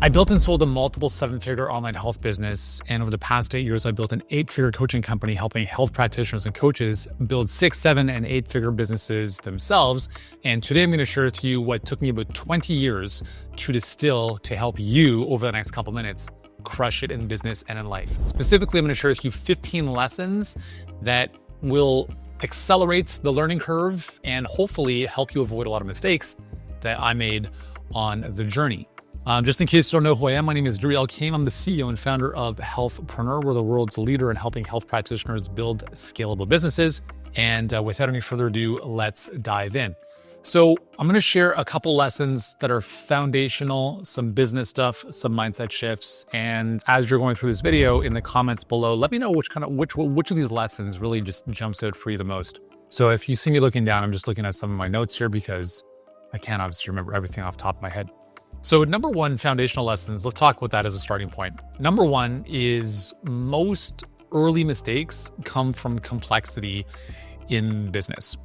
I built and sold a multiple seven-figure online health business, and over the past 8 years, I built an 8-figure coaching company helping health practitioners and coaches build 6, 7, and 8-figure businesses themselves. And today I'm going to share with you what took me about 20 years to distill to help you over the next couple minutes crush it in business and in life. Specifically, I'm going to share with you 15 lessons that will accelerate the learning curve and hopefully help you avoid a lot of mistakes that I made on the journey. Just in case you don't know who I am, my name is Drew Elkame. I'm the CEO and founder of Healthpreneur. We're the world's leader in helping health practitioners build scalable businesses. And without any further ado, let's dive in. So I'm going to share a couple lessons that are foundational, some business stuff, some mindset shifts. And as you're going through this video, in the comments below, let me know which of these lessons really just jumps out for you the most. So if you see me looking down, I'm just looking at some of my notes here because I can't obviously remember everything off the top of my head. So number one, foundational lessons, let's talk about that as a starting point. Number one is most early mistakes come from complexity in business.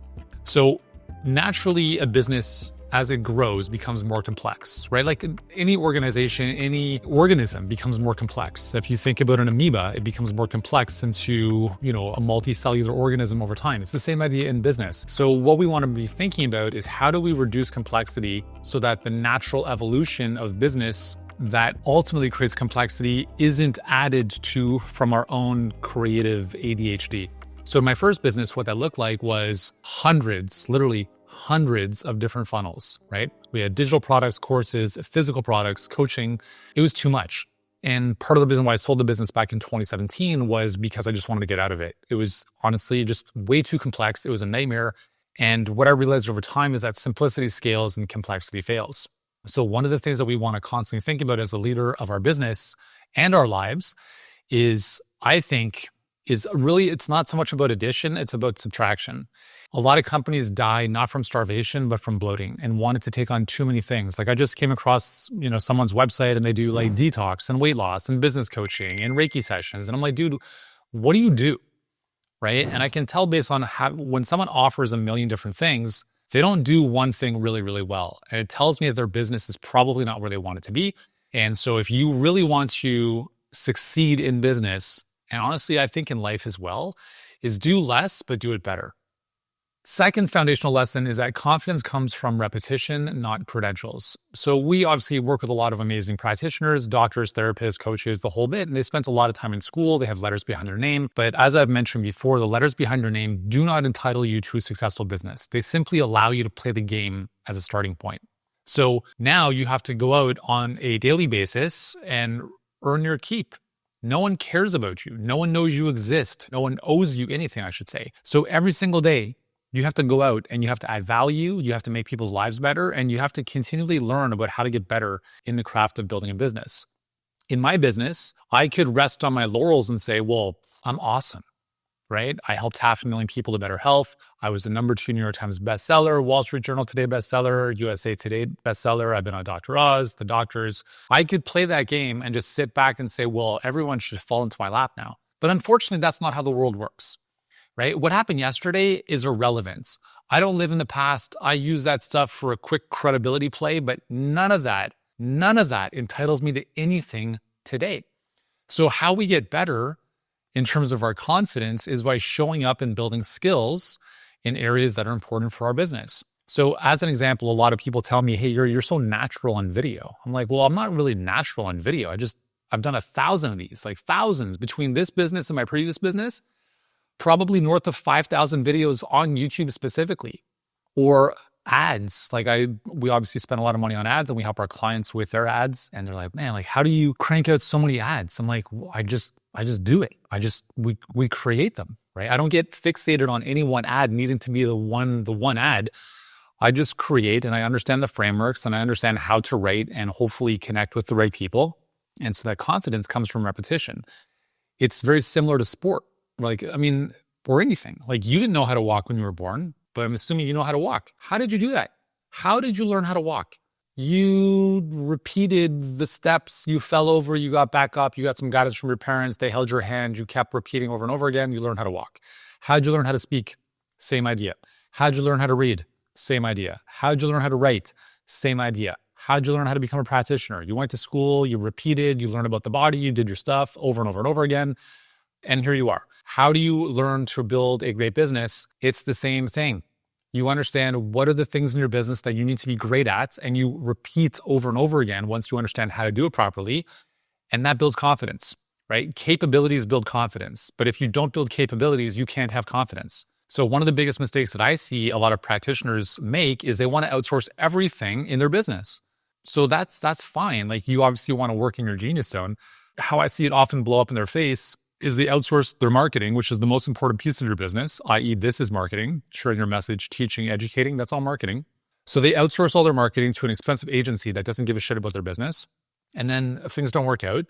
So naturally, a business, as it grows, becomes more complex, right? Like any organization, any organism becomes more complex. If you think about an amoeba, it becomes more complex into, a multicellular organism over time. It's the same idea in business. So what we want to be thinking about is how do we reduce complexity so that the natural evolution of business that ultimately creates complexity isn't added to from our own creative ADHD. So my first business, what that looked like was literally hundreds of different funnels, right? We had digital products, courses, physical products, coaching. It was too much. And part of the reason why I sold the business back in 2017 was because I just wanted to get out of it. It was honestly just way too complex. It was a nightmare. And what I realized over time is that simplicity scales and complexity fails. So one of the things that we want to constantly think about as a leader of our business and our lives is, I think, it's not so much about addition, it's about subtraction. A lot of companies die not from starvation, but from bloating and wanted to take on too many things. Like I just came across, someone's website and they do like detox and weight loss and business coaching and Reiki sessions. And I'm like, dude, what do you do? Right? And I can tell based on when someone offers a million different things, they don't do one thing really, really well. And it tells me that their business is probably not where they want it to be. And so if you really want to succeed in business, and honestly, I think in life as well, is do less, but do it better. Second foundational lesson is that confidence comes from repetition, not credentials. So we obviously work with a lot of amazing practitioners, doctors, therapists, coaches, the whole bit, and they spent a lot of time in school. They have letters behind their name. But as I've mentioned before, the letters behind your name do not entitle you to a successful business. They simply allow you to play the game as a starting point. So now you have to go out on a daily basis and earn your keep. No one cares about you. No one knows you exist. No one owes you anything, I should say. So every single day, you have to go out and you have to add value. You have to make people's lives better. And you have to continually learn about how to get better in the craft of building a business. In my business, I could rest on my laurels and say, well, I'm awesome, right? I helped 500,000 people to better health. I was the #2 New York Times bestseller, Wall Street Journal Today bestseller, USA Today bestseller. I've been on Dr. Oz, The Doctors. I could play that game and just sit back and say, well, everyone should fall into my lap now. But unfortunately, that's not how the world works, right? What happened yesterday is irrelevant. I don't live in the past. I use that stuff for a quick credibility play, but none of that entitles me to anything today. So how we get better in terms of our confidence is by showing up and building skills in areas that are important for our business. So as an example, a lot of people tell me, hey, you're so natural on video. I'm like, well, I'm not really natural on video. I've done 1,000 of these, like thousands between this business and my previous business, probably north of 5,000 videos on YouTube specifically, or ads. We obviously spend a lot of money on ads and we help our clients with their ads. And they're like, man, like, how do you crank out so many ads? I'm like, well, I just do it. We create them, right? I don't get fixated on any one ad needing to be the one ad. I just create and I understand the frameworks and I understand how to write and hopefully connect with the right people. And so that confidence comes from repetition. It's very similar to sport. Or anything. Like you didn't know how to walk when you were born, but I'm assuming you know how to walk. How did you do that? How did you learn how to walk? You repeated the steps, you fell over, you got back up, you got some guidance from your parents, they held your hand, you kept repeating over and over again, you learned how to walk. How'd you learn how to speak? Same idea. How'd you learn how to read? Same idea. How'd you learn how to write? Same idea. How'd you learn how to become a practitioner? You went to school, you repeated, you learned about the body, you did your stuff over and over and over again. And here you are. How do you learn to build a great business? It's the same thing. You understand what are the things in your business that you need to be great at, and you repeat over and over again once you understand how to do it properly. And that builds confidence, right? Capabilities build confidence. But if you don't build capabilities, you can't have confidence. So one of the biggest mistakes that I see a lot of practitioners make is they want to outsource everything in their business. So that's fine. Like, you obviously want to work in your genius zone. How I see it often blow up in their face is they outsource their marketing, which is the most important piece of your business, i.e. this is marketing, sharing your message, teaching, educating, that's all marketing. So they outsource all their marketing to an expensive agency that doesn't give a shit about their business. And then things don't work out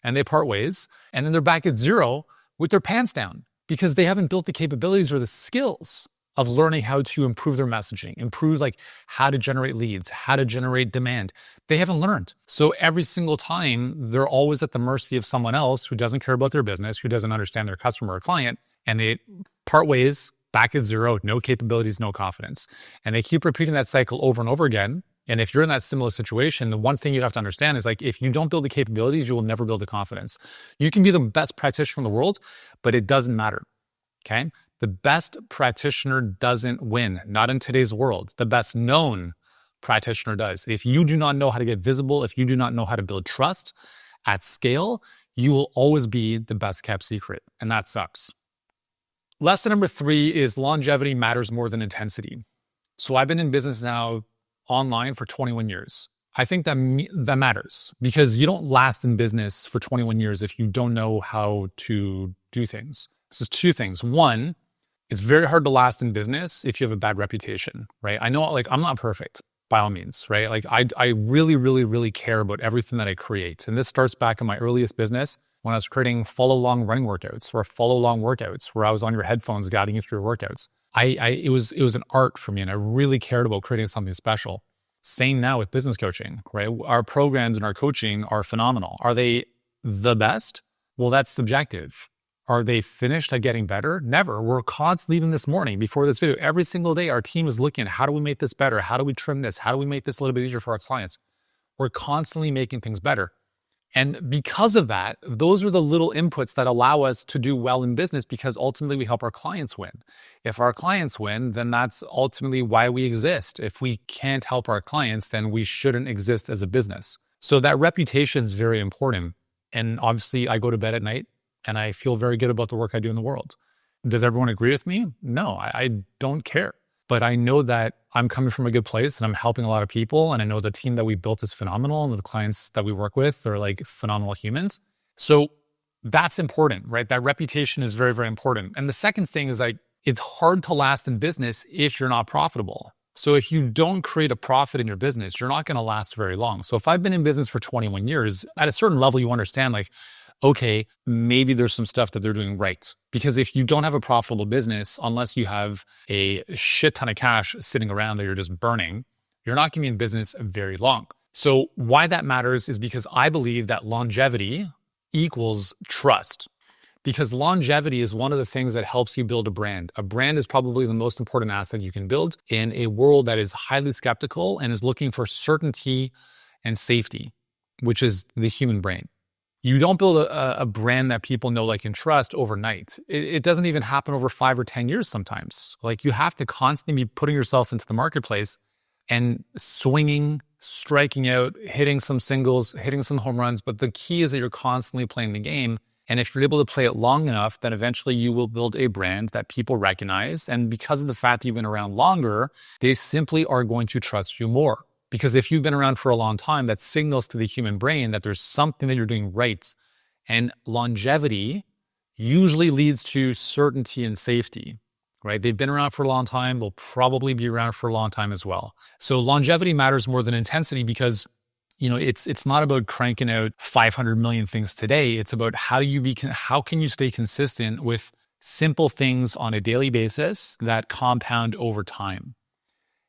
and they part ways. And then they're back at zero with their pants down because they haven't built the capabilities or the skills of learning how to improve their messaging, improve like how to generate leads, how to generate demand. They haven't learned. So every single time they're always at the mercy of someone else who doesn't care about their business, who doesn't understand their customer or client, and they part ways back at zero, no capabilities, no confidence. And they keep repeating that cycle over and over again. And if you're in that similar situation, the one thing you have to understand is like, if you don't build the capabilities, you will never build the confidence. You can be the best practitioner in the world, but it doesn't matter. Okay. The best practitioner doesn't win, not in today's world. The best known practitioner does. If you do not know how to get visible, if you do not know how to build trust at scale, you will always be the best kept secret. And that sucks. Lesson number 3 is longevity matters more than intensity. So I've been in business now online for 21 years. I think that matters because you don't last in business for 21 years if you don't know how to do things. So two things. One, it's very hard to last in business if you have a bad reputation, right? I know, like, I'm not perfect by all means, right? Like, I really, really, really care about everything that I create. And this starts back in my earliest business when I was creating follow long running workouts or follow long workouts where I was on your headphones guiding you through your workouts. It was an art for me, and I really cared about creating something special. Same now with business coaching, right? Our programs and our coaching are phenomenal. Are they the best? Well, that's subjective. Are they finished at getting better? Never. We're constantly, even this morning, before this video, every single day, our team is looking at how do we make this better? How do we trim this? How do we make this a little bit easier for our clients? We're constantly making things better. And because of that, those are the little inputs that allow us to do well in business because ultimately we help our clients win. If our clients win, then that's ultimately why we exist. If we can't help our clients, then we shouldn't exist as a business. So that reputation is very important. And obviously I go to bed at night and I feel very good about the work I do in the world. Does everyone agree with me? No, I don't care. But I know that I'm coming from a good place and I'm helping a lot of people. And I know the team that we built is phenomenal and the clients that we work with are like phenomenal humans. So that's important, right? That reputation is very, very important. And the second thing is like, it's hard to last in business if you're not profitable. So if you don't create a profit in your business, you're not going to last very long. So if I've been in business for 21 years, at a certain level, you understand like, okay, maybe there's some stuff that they're doing right. Because if you don't have a profitable business, unless you have a shit ton of cash sitting around that you're just burning, you're not going to be in business very long. So why that matters is because I believe that longevity equals trust. Because longevity is one of the things that helps you build a brand. A brand is probably the most important asset you can build in a world that is highly skeptical and is looking for certainty and safety, which is the human brain. You don't build a brand that people know, like, and trust overnight. It doesn't even happen over 5 or 10 years sometimes. Like, you have to constantly be putting yourself into the marketplace and swinging, striking out, hitting some singles, hitting some home runs. But the key is that you're constantly playing the game. And if you're able to play it long enough, then eventually you will build a brand that people recognize. And because of the fact that you've been around longer, they simply are going to trust you more. Because if you've been around for a long time, that signals to the human brain that there's something that you're doing right. And longevity usually leads to certainty and safety, right? They've been around for a long time. They'll probably be around for a long time as well. So longevity matters more than intensity because, you know, it's not about cranking out 500 million things today. It's about how can you stay consistent with simple things on a daily basis that compound over time.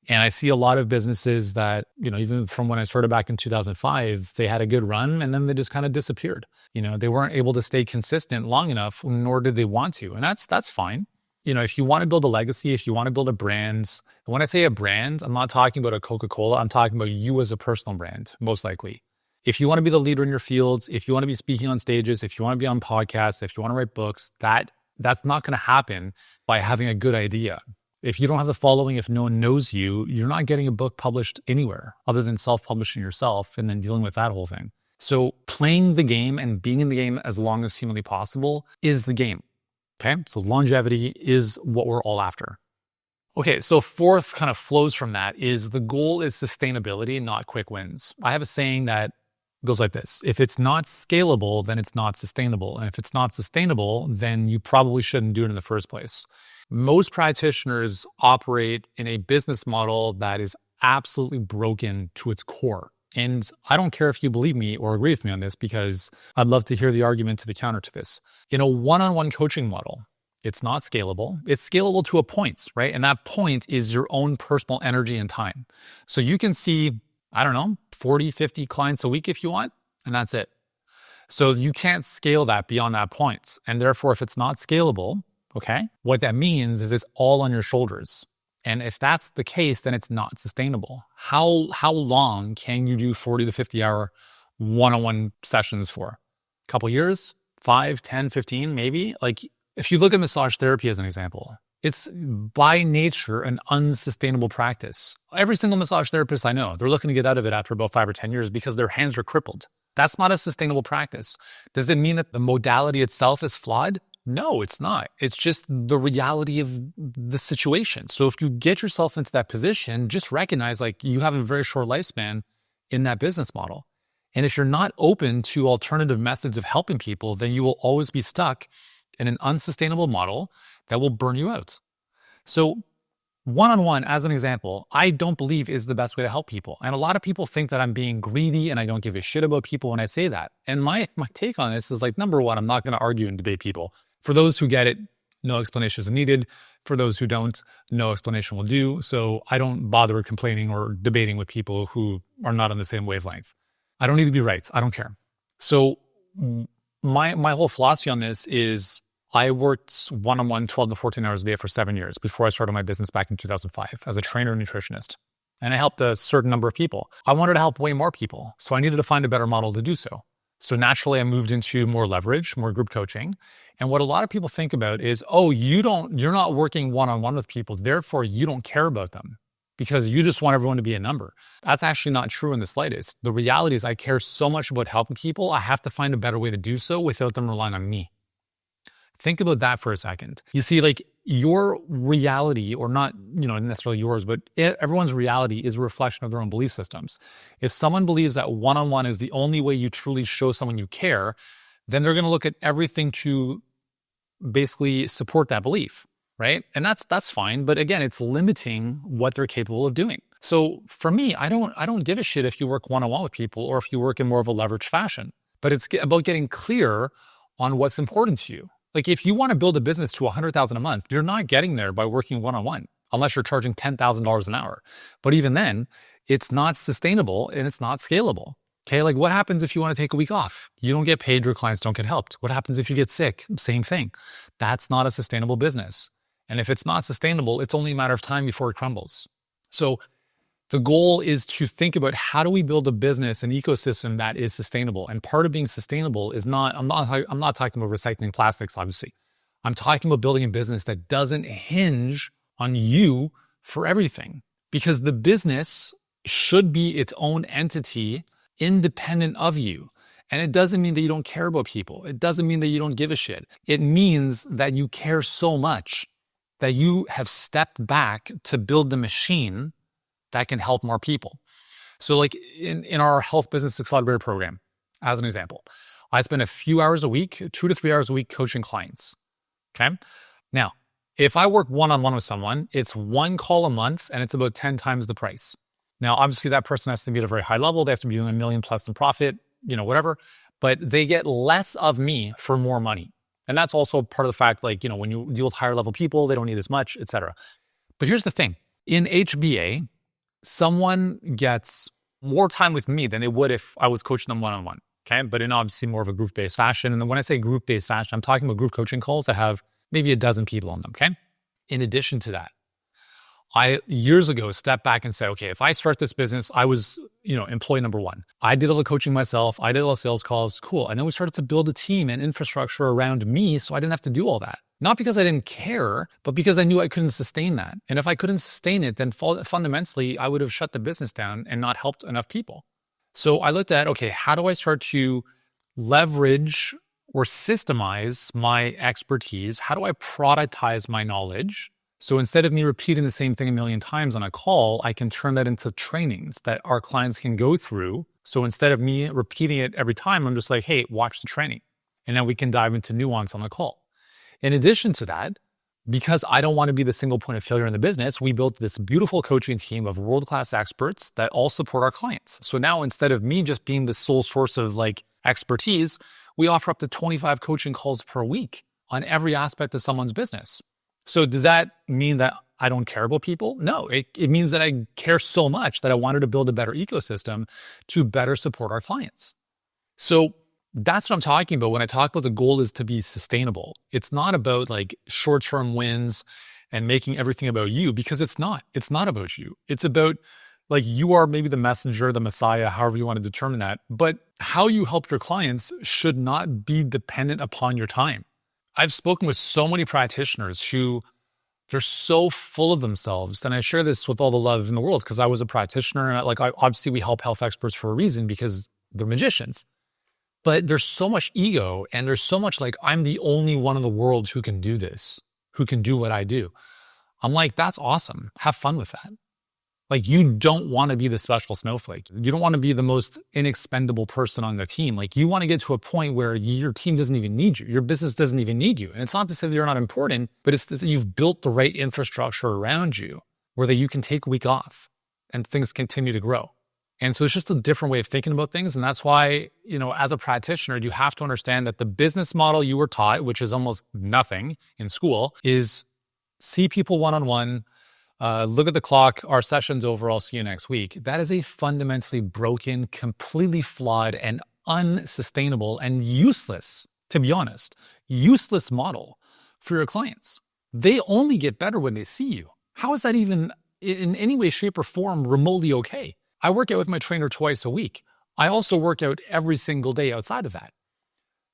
And I see a lot of businesses that, you know, even from when I started back in 2005, they had a good run and then they just kind of disappeared. You know, they weren't able to stay consistent long enough, nor did they want to. And that's fine. if you want to build a legacy, if you want to build a brand, and when I say a brand, I'm not talking about a Coca-Cola, I'm talking about you as a personal brand, most likely. If you want to be the leader in your fields, if you want to be speaking on stages, if you want to be on podcasts, if you want to write books, that's not going to happen by having a good idea. If you don't have the following, if no one knows you, you're not getting a book published anywhere other than self-publishing yourself and then dealing with that whole thing. So playing the game and being in the game as long as humanly possible is the game. Okay, so longevity is what we're all after. Okay, so fourth kind of flows from that is the goal is sustainability, not quick wins. I have a saying that goes like this: if it's not scalable, then it's not sustainable. And if it's not sustainable, then you probably shouldn't do it in the first place. Most practitioners operate in a business model that is absolutely broken to its core. And I don't care if you believe me or agree with me on this, because I'd love to hear the argument to the counter to this. In a one-on-one coaching model, it's not scalable. It's scalable to a point, right? And that point is your own personal energy and time. So you can see, 40, 50 clients a week if you want, and that's it. So you can't scale that beyond that point. And therefore, if it's not scalable, okay, what that means is it's all on your shoulders. And if that's the case, then it's not sustainable. How long can you do 40 to 50 hour one-on-one sessions for? A couple years, 5, 10, 15, maybe? Like if you look at massage therapy as an example, it's by nature an unsustainable practice. Every single massage therapist I know, they're looking to get out of it after about 5 or 10 years because their hands are crippled. That's not a sustainable practice. Does it mean that the modality itself is flawed? No, it's not. It's just the reality of the situation. So if you get yourself into that position, just recognize like you have a very short lifespan in that business model. And if you're not open to alternative methods of helping people, then you will always be stuck in an unsustainable model that will burn you out. So one-on-one, as an example, I don't believe is the best way to help people. And a lot of people think that I'm being greedy and I don't give a shit about people when I say that. And my take on this is like, number one, I'm not going to argue and debate people. For those who get it, no explanation is needed. For those who don't, no explanation will do. So I don't bother complaining or debating with people who are not on the same wavelength. I don't need to be right. I don't care. So my whole philosophy on this is I worked one-on-one 12 to 14 hours a day for 7 years before I started my business back in 2005 as a trainer and nutritionist. And I helped a certain number of people. I wanted to help way more people. So I needed to find a better model to do so. So naturally, I moved into more leverage, more group coaching. And what a lot of people think about is, oh, you're not working one-on-one with people, therefore you don't care about them because you just want everyone to be a number. That's actually not true in the slightest. The reality is I care so much about helping people, I have to find a better way to do so without them relying on me. Think about that for a second. You see, like your reality, or not, necessarily yours, but everyone's reality is a reflection of their own belief systems. If someone believes that one-on-one is the only way you truly show someone you care, then they're going to look at everything to basically support that belief, right? And that's fine. But again, it's limiting what they're capable of doing. So for me, I don't give a shit if you work one-on-one with people or if you work in more of a leveraged fashion, but it's about getting clear on what's important to you. Like if you want to build a business to $100,000 a month, you're not getting there by working one-on-one unless you're charging $10,000 an hour. But even then, it's not sustainable and it's not scalable. Okay, like what happens if you want to take a week off? You don't get paid, your clients don't get helped. What happens if you get sick? Same thing. That's not a sustainable business. And if it's not sustainable, it's only a matter of time before it crumbles. So the goal is to think about how do we build a business, an ecosystem that is sustainable. And part of being sustainable is I'm not talking about recycling plastics, obviously. I'm talking about building a business that doesn't hinge on you for everything, because the business should be its own entity independent of you. And it doesn't mean that you don't care about people. It doesn't mean that you don't give a shit. It means that you care so much that you have stepped back to build the machine that can help more people. So like in our Health Business Accelerator program, as an example, I spend a few hours a week, 2 to 3 hours a week coaching clients. Okay. Now, if I work one-on-one with someone, it's 1 call a month and it's about 10 times the price. Now, obviously that person has to be at a very high level. They have to be doing $1 million plus in profit, whatever, but they get less of me for more money. And that's also part of the fact, like, when you deal with higher level people, they don't need as much, etc. But here's the thing. In HBA, someone gets more time with me than they would if I was coaching them one-on-one. Okay. But in obviously more of a group-based fashion. And then when I say group-based fashion, I'm talking about group coaching calls that have maybe a dozen people on them. Okay. In addition to that, I years ago stepped back and said, okay, if I start this business, I was, employee number one. I did all the coaching myself. I did all the sales calls. Cool. And then we started to build a team and infrastructure around me so I didn't have to do all that. Not because I didn't care, but because I knew I couldn't sustain that. And if I couldn't sustain it, then fundamentally, I would have shut the business down and not helped enough people. So I looked at, okay, how do I start to leverage or systemize my expertise? How do I productize my knowledge? So instead of me repeating the same thing a million times on a call, I can turn that into trainings that our clients can go through. So instead of me repeating it every time, I'm just like, hey, watch the training. And then we can dive into nuance on the call. In addition to that, because I don't want to be the single point of failure in the business, we built this beautiful coaching team of world-class experts that all support our clients. So now instead of me just being the sole source of expertise, we offer up to 25 coaching calls per week on every aspect of someone's business. So does that mean that I don't care about people? No, it means that I care so much that I wanted to build a better ecosystem to better support our clients. So that's what I'm talking about when I talk about the goal is to be sustainable. It's not about short-term wins and making everything about you, because it's not. It's not about you. It's about you are maybe the messenger, the messiah, however you want to determine that. But how you help your clients should not be dependent upon your time. I've spoken with so many practitioners who they're so full of themselves. And I share this with all the love in the world because I was a practitioner. And obviously we help health experts for a reason because they're magicians. But there's so much ego and there's so much I'm the only one in the world who can do this, who can do what I do. I'm like, that's awesome. Have fun with that. You don't want to be the special snowflake. You don't want to be the most inexpendable person on the team. You want to get to a point where your team doesn't even need you. Your business doesn't even need you. And it's not to say that you're not important, but it's that you've built the right infrastructure around you where that you can take a week off and things continue to grow. And so it's just a different way of thinking about things. And that's why, as a practitioner, you have to understand that the business model you were taught, which is almost nothing in school, is see people one-on-one, look at the clock, our session's over, I'll see you next week. That is a fundamentally broken, completely flawed, and unsustainable and useless, to be honest, useless model for your clients. They only get better when they see you. How is that even in any way, shape, or form remotely okay? I work out with my trainer twice a week. I also work out every single day outside of that.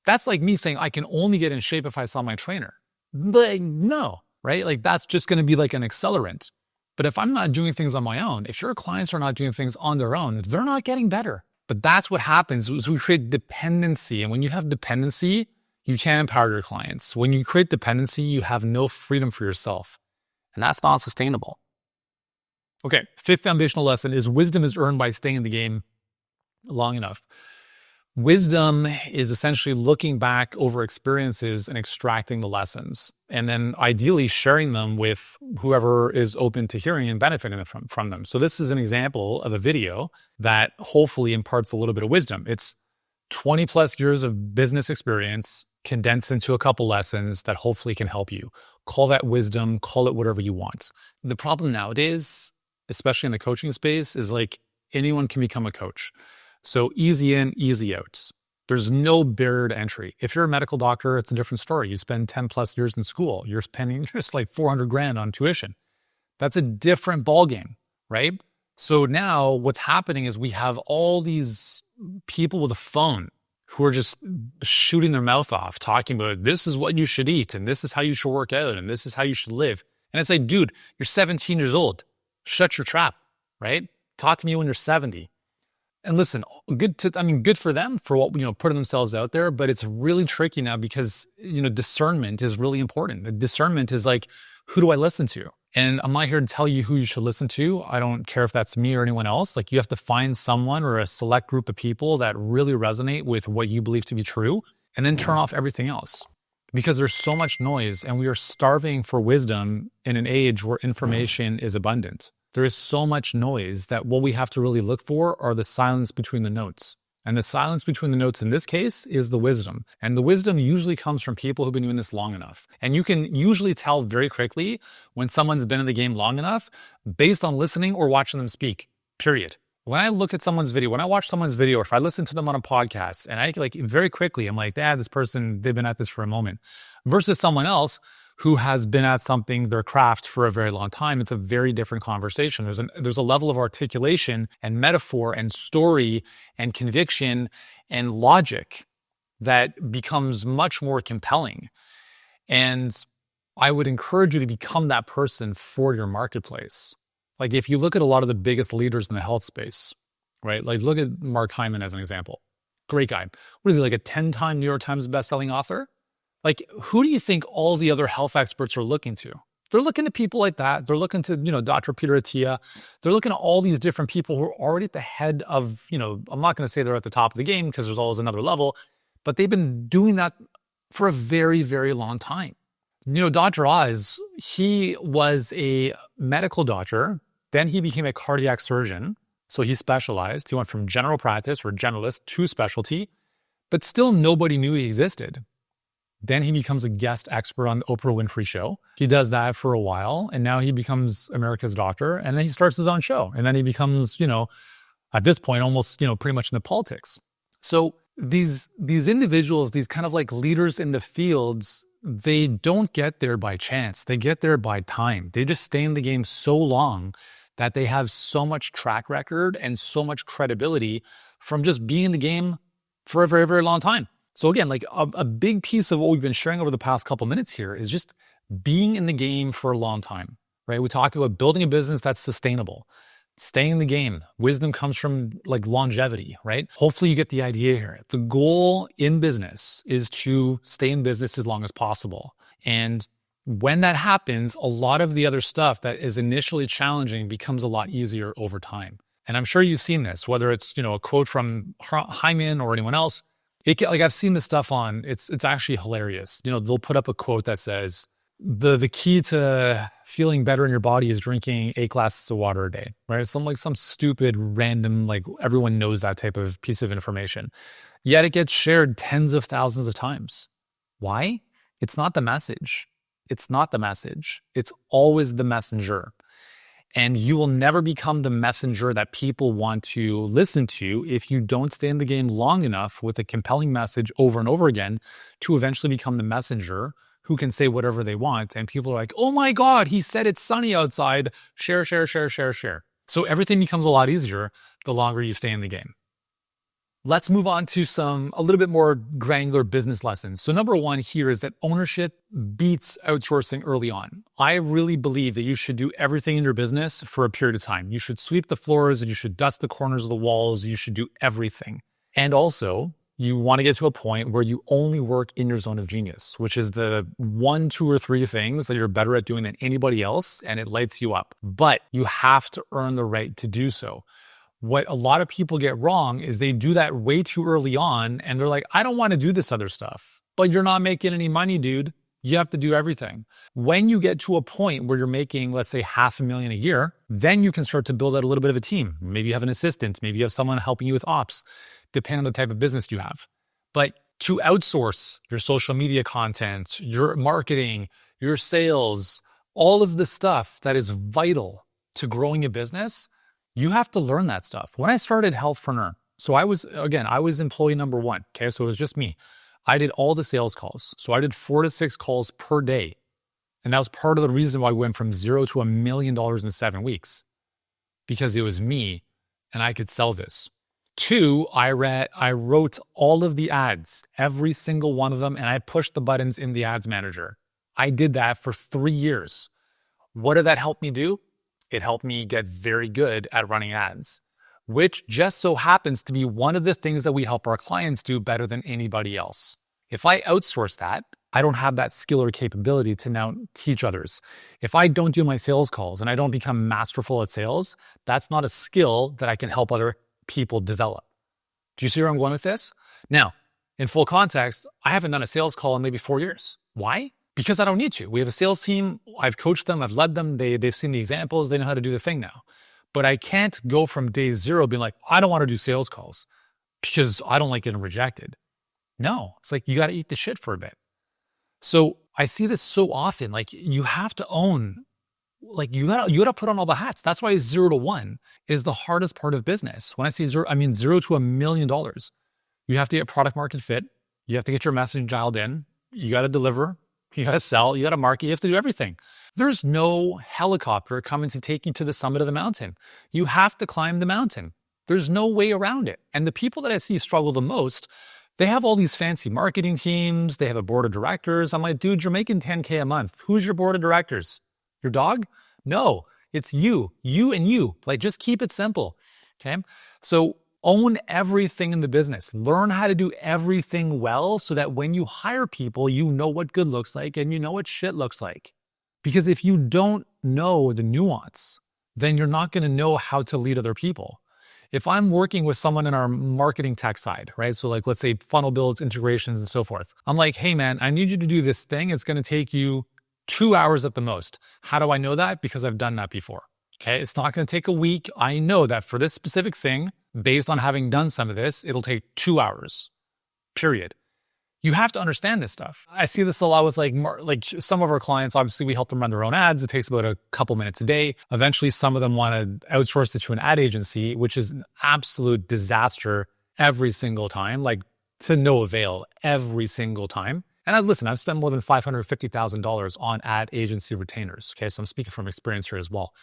That's like me saying I can only get in shape if I saw my trainer. No, right? That's just going to be an accelerant. But if I'm not doing things on my own, if your clients are not doing things on their own, they're not getting better. But that's what happens is we create dependency. And when you have dependency, you can't empower your clients. When you create dependency, you have no freedom for yourself. And that's not sustainable. Okay, fifth foundational lesson is wisdom is earned by staying in the game long enough. Wisdom is essentially looking back over experiences and extracting the lessons, and then ideally sharing them with whoever is open to hearing and benefiting from them. So this is an example of a video that hopefully imparts a little bit of wisdom. It's 20 plus years of business experience condensed into a couple lessons that hopefully can help you. Call that wisdom, call it whatever you want. The problem nowadays, especially in the coaching space, is anyone can become a coach. So easy in, easy out. There's no barrier to entry. If you're a medical doctor, it's a different story. You spend 10 plus years in school. You're spending just $400,000 on tuition. That's a different ballgame, right? So now what's happening is we have all these people with a phone who are just shooting their mouth off, talking about this is what you should eat, and this is how you should work out, and this is how you should live. And it's dude, you're 17 years old. Shut your trap, right? Talk to me when you're 70. And listen, good for them for what, putting themselves out there, but it's really tricky now because, discernment is really important. Discernment is who do I listen to? And I'm not here to tell you who you should listen to. I don't care if that's me or anyone else. You have to find someone or a select group of people that really resonate with what you believe to be true, and then turn off everything else. Because there's so much noise and we are starving for wisdom in an age where information is abundant. There is so much noise that what we have to really look for are the silence between the notes. And the silence between the notes in this case is the wisdom. And the wisdom usually comes from people who've been doing this long enough. And you can usually tell very quickly when someone's been in the game long enough based on listening or watching them speak, period. When I look at someone's video, when I watch someone's video, or if I listen to them on a podcast, and I very quickly, I'm this person, they've been at this for a moment, versus someone else who has been at something, their craft, for a very long time. It's a very different conversation. There's a level of articulation and metaphor and story and conviction and logic that becomes much more compelling. And I would encourage you to become that person for your marketplace. Like if you look at a lot of the biggest leaders in the health space, right? Like look at Mark Hyman as an example. Great guy. What is he, like a 10-time New York Times bestselling author? Like who do you think all the other health experts are looking to? They're looking to people like that. They're looking to, Dr. Peter Attia. They're looking at all these different people who are already at the head of, I'm not going to say they're at the top of the game because there's always another level, but they've been doing that for a very, very long time. Dr. Oz, he was a medical doctor. Then he became a cardiac surgeon. So he specialized. He went from general practice or generalist to specialty, but still nobody knew he existed. Then he becomes a guest expert on the Oprah Winfrey Show. He does that for a while, and now he becomes America's doctor, and then he starts his own show. And then he becomes, at this point, almost, pretty much in the politics. So these individuals, these kind of like leaders in the fields, they don't get there by chance. They get there by time. They just stay in the game so long that they have so much track record and so much credibility from just being in the game for a very, very long time. So again, like a big piece of what we've been sharing over the past couple minutes here is just being in the game for a long time, right? We talk about building a business that's sustainable, staying in the game. Wisdom comes from like longevity, right? Hopefully you get the idea here. The goal in business is to stay in business as long as possible. And when that happens, a lot of the other stuff that is initially challenging becomes a lot easier over time. And I'm sure you've seen this, whether it's, a quote from Hyman or anyone else. I've seen this stuff it's actually hilarious. They'll put up a quote that says, the key to feeling better in your body is drinking 8 glasses of water a day, right? Some stupid, random, like everyone knows that type of piece of information. Yet it gets shared tens of thousands of times. Why? It's not the message. It's not the message. It's always the messenger. And you will never become the messenger that people want to listen to if you don't stay in the game long enough with a compelling message over and over again to eventually become the messenger who can say whatever they want. And people are like, oh my God, he said it's sunny outside. Share, share, share, share, share. So everything becomes a lot easier the longer you stay in the game. Let's move on to a little bit more granular business lessons. So number one here is that ownership beats outsourcing early on. I really believe that you should do everything in your business for a period of time. You should sweep the floors and you should dust the corners of the walls. You should do everything. And also, you want to get to a point where you only work in your zone of genius, which is the 1, 2, or 3 things that you're better at doing than anybody else, and it lights you up. But you have to earn the right to do so. What a lot of people get wrong is they do that way too early on, and they're like, I don't want to do this other stuff. But you're not making any money, dude. You have to do everything. When you get to a point where you're making, let's say, $500,000 a year, then you can start to build out a little bit of a team. Maybe you have an assistant. Maybe you have someone helping you with ops, depending on the type of business you have. But to outsource your social media content, your marketing, your sales, all of the stuff that is vital to growing a business, you have to learn that stuff. When I started Healthpreneur, so I was employee number 1. Okay, so it was just me. I did all the sales calls. So I did 4 to 6 calls per day. And that was part of the reason why we went from 0 to $1 million in 7 weeks, because it was me and I could sell this. 2, I wrote all of the ads, every single one of them, and I pushed the buttons in the ads manager. I did that for 3 years. What did that help me do? It helped me get very good at running ads, which just so happens to be one of the things that we help our clients do better than anybody else. If I outsource that, I don't have that skill or capability to now teach others. If I don't do my sales calls and I don't become masterful at sales, that's not a skill that I can help other people develop. Do you see where I'm going with this? Now, in full context, I haven't done a sales call in maybe 4 years. Why? Because I don't need to. We have a sales team. I've coached them. I've led them. They've seen the examples. They know how to do the thing now. But I can't go from day 0 being like, I don't want to do sales calls because I don't like getting rejected. No, it's like you got to eat the shit for a bit. So I see this so often. Like you have to own, like you gotta put on all the hats. That's why 0 to 1 is the hardest part of business. When I say 0, I mean 0 to $1 million. You have to get product market fit. You have to get your message dialed in. You got to deliver. You got to sell, you got to market, you have to do everything. There's no helicopter coming to take you to the summit of the mountain. You have to climb the mountain. There's no way around it. And the people that I see struggle the most, they have all these fancy marketing teams. They have a board of directors. I'm like, dude, you're making 10K a month. Who's your board of directors? Your dog? No, it's you and you. Like, just keep it simple. Okay. So own everything in the business. Learn how to do everything well so that when you hire people, you know what good looks like and you know what shit looks like. Because if you don't know the nuance, then you're not going to know how to lead other people. If I'm working with someone in our marketing tech side, right? So like, let's say funnel builds, integrations, and so forth. I'm like, hey man, I need you to do this thing. It's going to take you 2 hours at the most. How do I know that? Because I've done that before. Okay. It's not going to take a week. I know that for this specific thing, based on having done some of this, it'll take 2 hours, period. You have to understand this stuff. I see this a lot with like some of our clients. Obviously, we help them run their own ads. It takes about a couple minutes a day. Eventually, some of them want to outsource it to an ad agency, which is an absolute disaster every single time, like to no avail every single time. And I've spent more than $550,000 on ad agency retainers. Okay, so I'm speaking from experience here as well.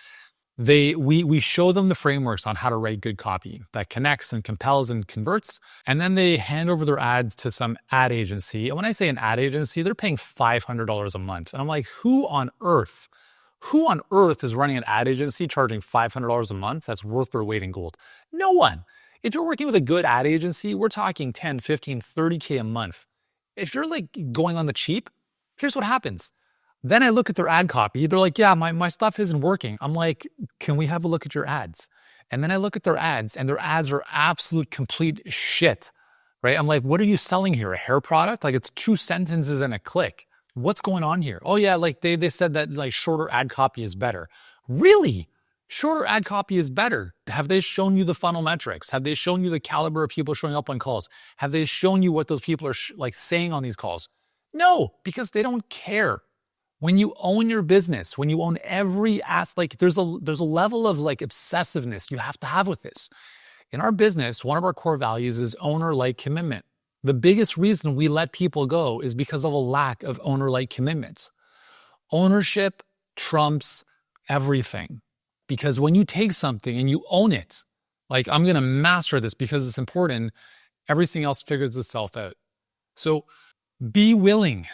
We show them the frameworks on how to write good copy that connects and compels and converts. And then they hand over their ads to some ad agency. And when I say an ad agency, they're paying $500 a month. And I'm like, who on earth is running an ad agency charging $500 a month that's worth their weight in gold? No one. If you're working with a good ad agency, we're talking 10, 15, 30K a month. If you're like going on the cheap, here's what happens. Then I look at their ad copy. They're like, yeah, my stuff isn't working. I'm like, can we have a look at your ads? And then I look at their ads and their ads are absolute complete shit, right? I'm like, what are you selling here? A hair product? Like it's 2 sentences and a click. What's going on here? Oh yeah, like they said that like shorter ad copy is better. Really? Shorter ad copy is better. Have they shown you the funnel metrics? Have they shown you the caliber of people showing up on calls? Have they shown you what those people are like saying on these calls? No, because they don't care. When you own your business, when you own every aspect, like there's a level of like obsessiveness you have to have with this. In our business, one of our core values is owner-like commitment. The biggest reason we let people go is because of a lack of owner-like commitment. Ownership trumps everything. Because when you take something and you own it, like I'm going to master this because it's important, everything else figures itself out. So be willing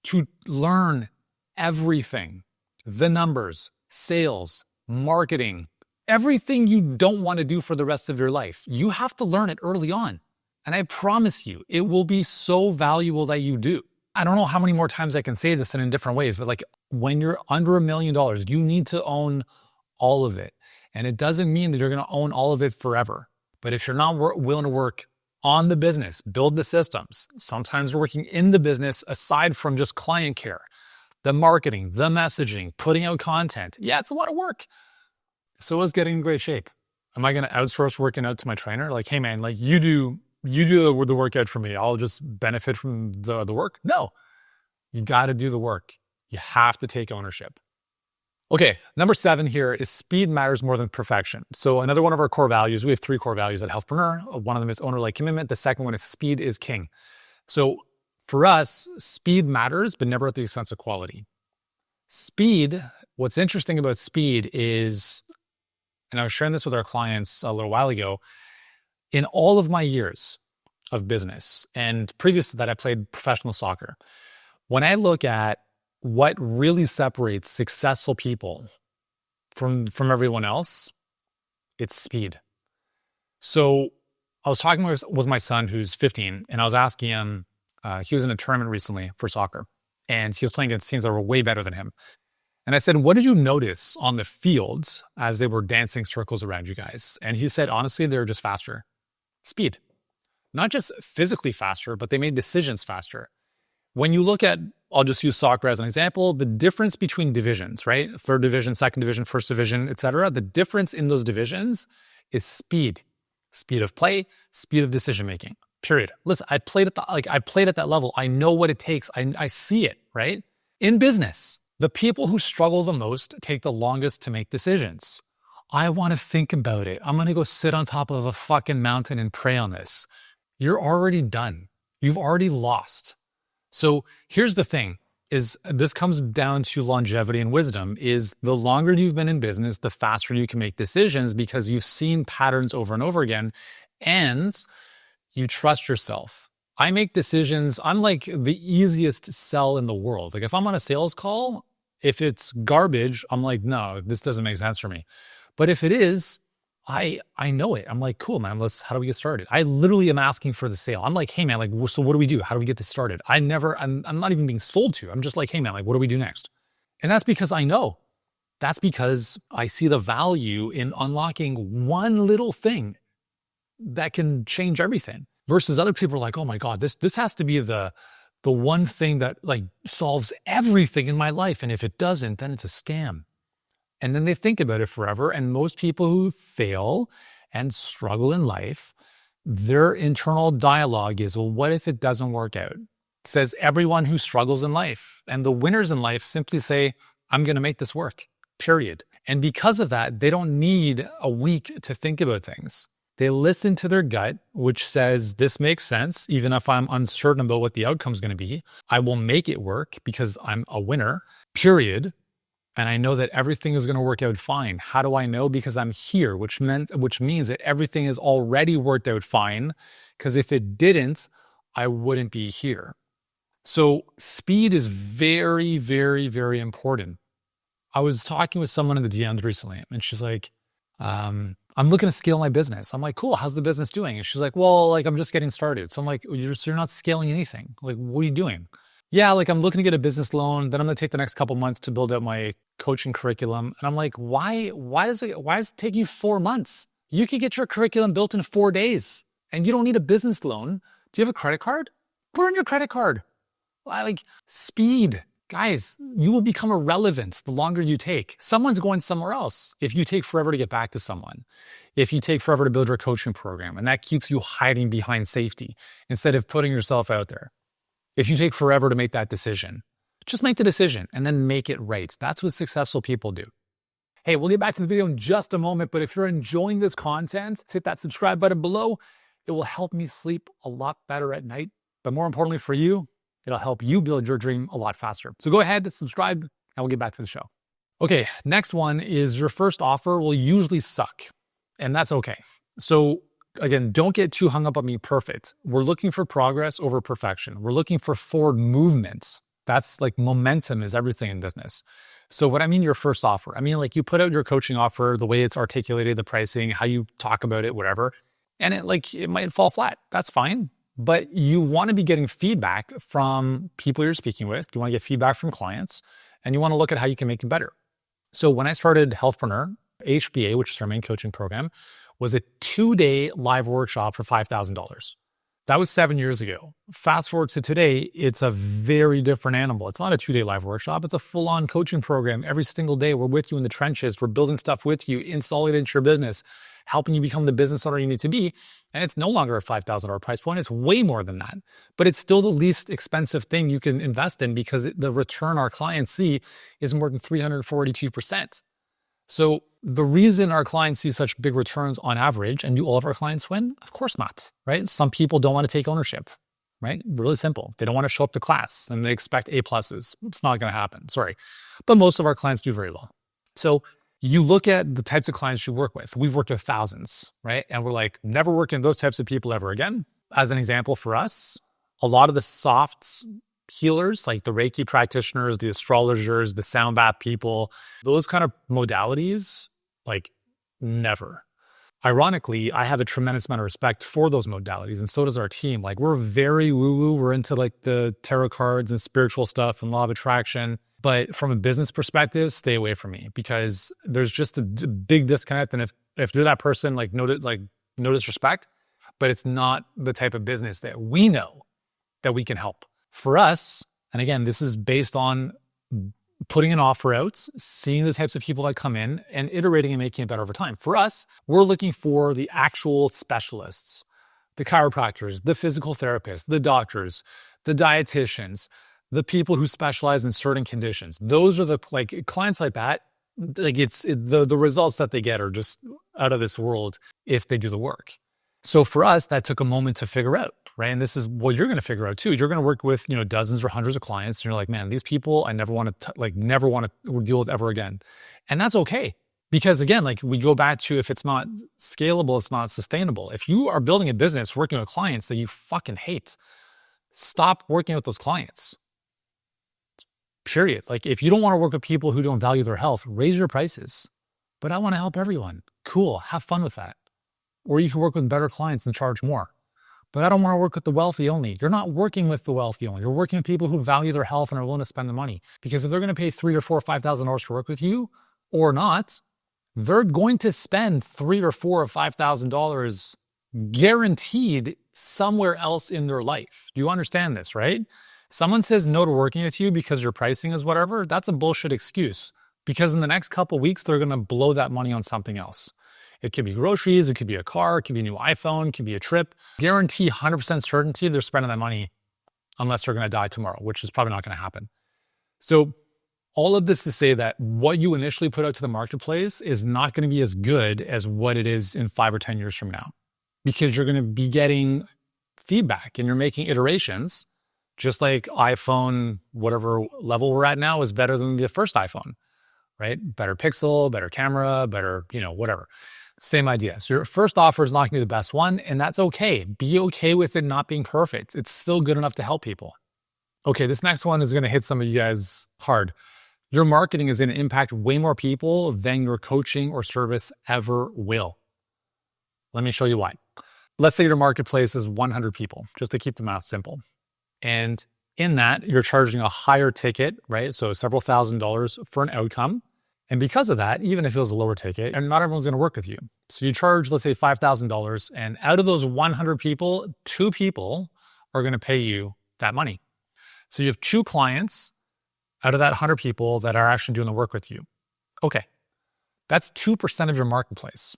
to learn everything, the numbers, sales, marketing, everything you don't want to do for the rest of your life. You have to learn it early on. And I promise you, it will be so valuable that you do. I don't know how many more times I can say this in different ways, but like when you're under $1 million, you need to own all of it. And it doesn't mean that you're going to own all of it forever. But if you're not willing to work on the business, build the systems, sometimes working in the business aside from just client care, the marketing, the messaging, putting out content. Yeah, it's a lot of work. So is getting in great shape. Am I going to outsource working out to my trainer? Like, hey man, like you do the workout for me. I'll just benefit from the work. No, you got to do the work. You have to take ownership. Okay, number 7 here is speed matters more than perfection. So another one of our core values, we have 3 core values at Healthpreneur. One of them is owner-like commitment. The second one is speed is king. So for us, speed matters, but never at the expense of quality. Speed, what's interesting about speed is, and I was sharing this with our clients a little while ago, in all of my years of business, and previous to that, I played professional soccer. When I look at what really separates successful people from everyone else, it's speed. So I was talking with my son who's 15, and I was asking him, he was in a tournament recently for soccer, and he was playing against teams that were way better than him. And I said, what did you notice on the field as they were dancing circles around you guys? And he said, honestly, they were just faster. Speed. Not just physically faster, but they made decisions faster. When you look at, I'll just use soccer as an example, the difference between divisions, right? 3rd division, 2nd division, 1st division, etc. The difference in those divisions is speed. Speed of play, speed of decision-making. Period. Listen, I played at that level. I know what it takes. I see it, right? In business, the people who struggle the most take the longest to make decisions. I want to think about it. I'm going to go sit on top of a fucking mountain and pray on this. You're already done. You've already lost. So here's the thing. is this comes down to longevity and wisdom. Is the longer you've been in business, the faster you can make decisions because you've seen patterns over and over again and you trust yourself. I make decisions. I'm like the easiest sell in the world. Like if I'm on a sales call, if it's garbage, I'm like, no, this doesn't make sense for me. But if it is, I know it. I'm like, cool, man, how do we get started? I literally am asking for the sale. I'm like, hey man, like, so what do we do? How do we get this started? I'm not even being sold to. I'm just like, hey man, like, what do we do next? And that's because I know. That's because I see the value in unlocking one little thing that can change everything versus other people are like, oh my God, this has to be the one thing that like solves everything in my life. And if it doesn't, then it's a scam. And then they think about it forever. And most people who fail and struggle in life, their internal dialogue is, well, what if it doesn't work out? It says everyone who struggles in life. And the winners in life simply say, I'm going to make this work, period. And because of that, they don't need a week to think about things. They listen to their gut, which says, this makes sense. Even if I'm uncertain about what the outcome is going to be, I will make it work because I'm a winner, period. And I know that everything is going to work out fine. How do I know? Because I'm here, which means that everything is already worked out fine. Because if it didn't, I wouldn't be here. So speed is very, very, very important. I was talking with someone in the DMs recently, and she's like, I'm looking to scale my business. I'm like, cool, how's the business doing? And she's like, well, like I'm just getting started. So I'm like, you're not scaling anything. Like, what are you doing? Yeah, like I'm looking to get a business loan. Then I'm going to take the next couple months to build out my coaching curriculum. And I'm like, why does it take you 4 months? You could get your curriculum built in 4 days and you don't need a business loan. Do you have a credit card? Put in your credit card. Like speed. Guys, you will become irrelevant the longer you take. Someone's going somewhere else. If you take forever to get back to someone, if you take forever to build your coaching program, and that keeps you hiding behind safety instead of putting yourself out there. If you take forever to make that decision, just make the decision and then make it right. That's what successful people do. Hey, we'll get back to the video in just a moment, but if you're enjoying this content, hit that subscribe button below. It will help me sleep a lot better at night. But more importantly for you, it'll help you build your dream a lot faster. So go ahead, subscribe, and we'll get back to the show. Okay, next one is your first offer will usually suck, and that's okay. So again, don't get too hung up on being perfect. We're looking for progress over perfection. We're looking for forward movement. That's like momentum is everything in business. So what I mean, your first offer, I mean like you put out your coaching offer, the way it's articulated, the pricing, how you talk about it, whatever, and it might fall flat. That's fine. But you want to be getting feedback from people you're speaking with. You want to get feedback from clients, and you want to look at how you can make it better. So when I started Healthpreneur, HBA, which is our main coaching program, was a 2-day live workshop for $5,000. That was 7 years ago. Fast forward to today, it's a very different animal. It's not a 2-day live workshop. It's a full-on coaching program. Every single day, we're with you in the trenches. We're building stuff with you, installing it into your business, helping you become the business owner you need to be. And it's no longer a $5,000 price point. It's way more than that. But it's still the least expensive thing you can invest in because the return our clients see is more than 342%. So the reason our clients see such big returns on average, and do all of our clients win? Of course not, right? Some people don't want to take ownership, right? Really simple. They don't want to show up to class and they expect A+. It's not going to happen, sorry. But most of our clients do very well. So you look at the types of clients you work with. We've worked with thousands, right? And we're like, never working with those types of people ever again. As an example for us, a lot of the soft healers, like the Reiki practitioners, the astrologers, the sound bath people, those kind of modalities, like never. Ironically, I have a tremendous amount of respect for those modalities, and so does our team. Like we're very woo-woo. We're into like the tarot cards and spiritual stuff and law of attraction. But from a business perspective, stay away from me because there's just a big disconnect. And if you're that person, like no disrespect, but it's not the type of business that we know that we can help. For us, and again, this is based on putting an offer out, seeing the types of people that come in and iterating and making it better over time. For us, we're looking for the actual specialists, the chiropractors, the physical therapists, the doctors, the dietitians, the people who specialize in certain conditions. Those are the clients like that. Like the results that they get are just out of this world if they do the work. So for us, that took a moment to figure out, right? And this is what you're going to figure out too. You're going to work with, dozens or hundreds of clients. And you're like, man, these people I never want to deal with ever again. And that's okay. Because again, like we go back to, if it's not scalable, it's not sustainable. If you are building a business working with clients that you fucking hate, stop working with those clients. Period. Like if you don't want to work with people who don't value their health, raise your prices. But I want to help everyone. Cool. Have fun with that. Or you can work with better clients and charge more. But I don't want to work with the wealthy only. You're not working with the wealthy only. You're working with people who value their health and are willing to spend the money. Because if they're going to pay $3,000 or $4,000 or $5,000 to work with you or not, they're going to spend $3,000 or $4,000 or $5,000 guaranteed somewhere else in their life. You understand this, right? Someone says no to working with you because your pricing is whatever. That's a bullshit excuse. Because in the next couple of weeks, they're going to blow that money on something else. It could be groceries, it could be a car, it could be a new iPhone, it could be a trip. Guarantee 100% certainty they're spending that money unless they're going to die tomorrow, which is probably not going to happen. So all of this to say that what you initially put out to the marketplace is not going to be as good as what it is in 5 or 10 years from now, because you're going to be getting feedback and you're making iterations, just like iPhone, whatever level we're at now, is better than the first iPhone, right? Better pixel, better camera, better, whatever. Same idea. So your first offer is not going to be the best one, and that's okay. Be okay with it not being perfect. It's still good enough to help people. Okay, this next one is going to hit some of you guys hard. Your marketing is going to impact way more people than your coaching or service ever will. Let me show you why. Let's say your marketplace is 100 people, just to keep the math simple. And in that, you're charging a higher ticket, right? So several $1,000s for an outcome. And because of that, even if it was a lower ticket, and not everyone's going to work with you. So you charge, let's say $5,000, and out of those 100 people, 2 people are going to pay you that money. So you have 2 clients out of that 100 people that are actually doing the work with you. Okay, that's 2% of your marketplace.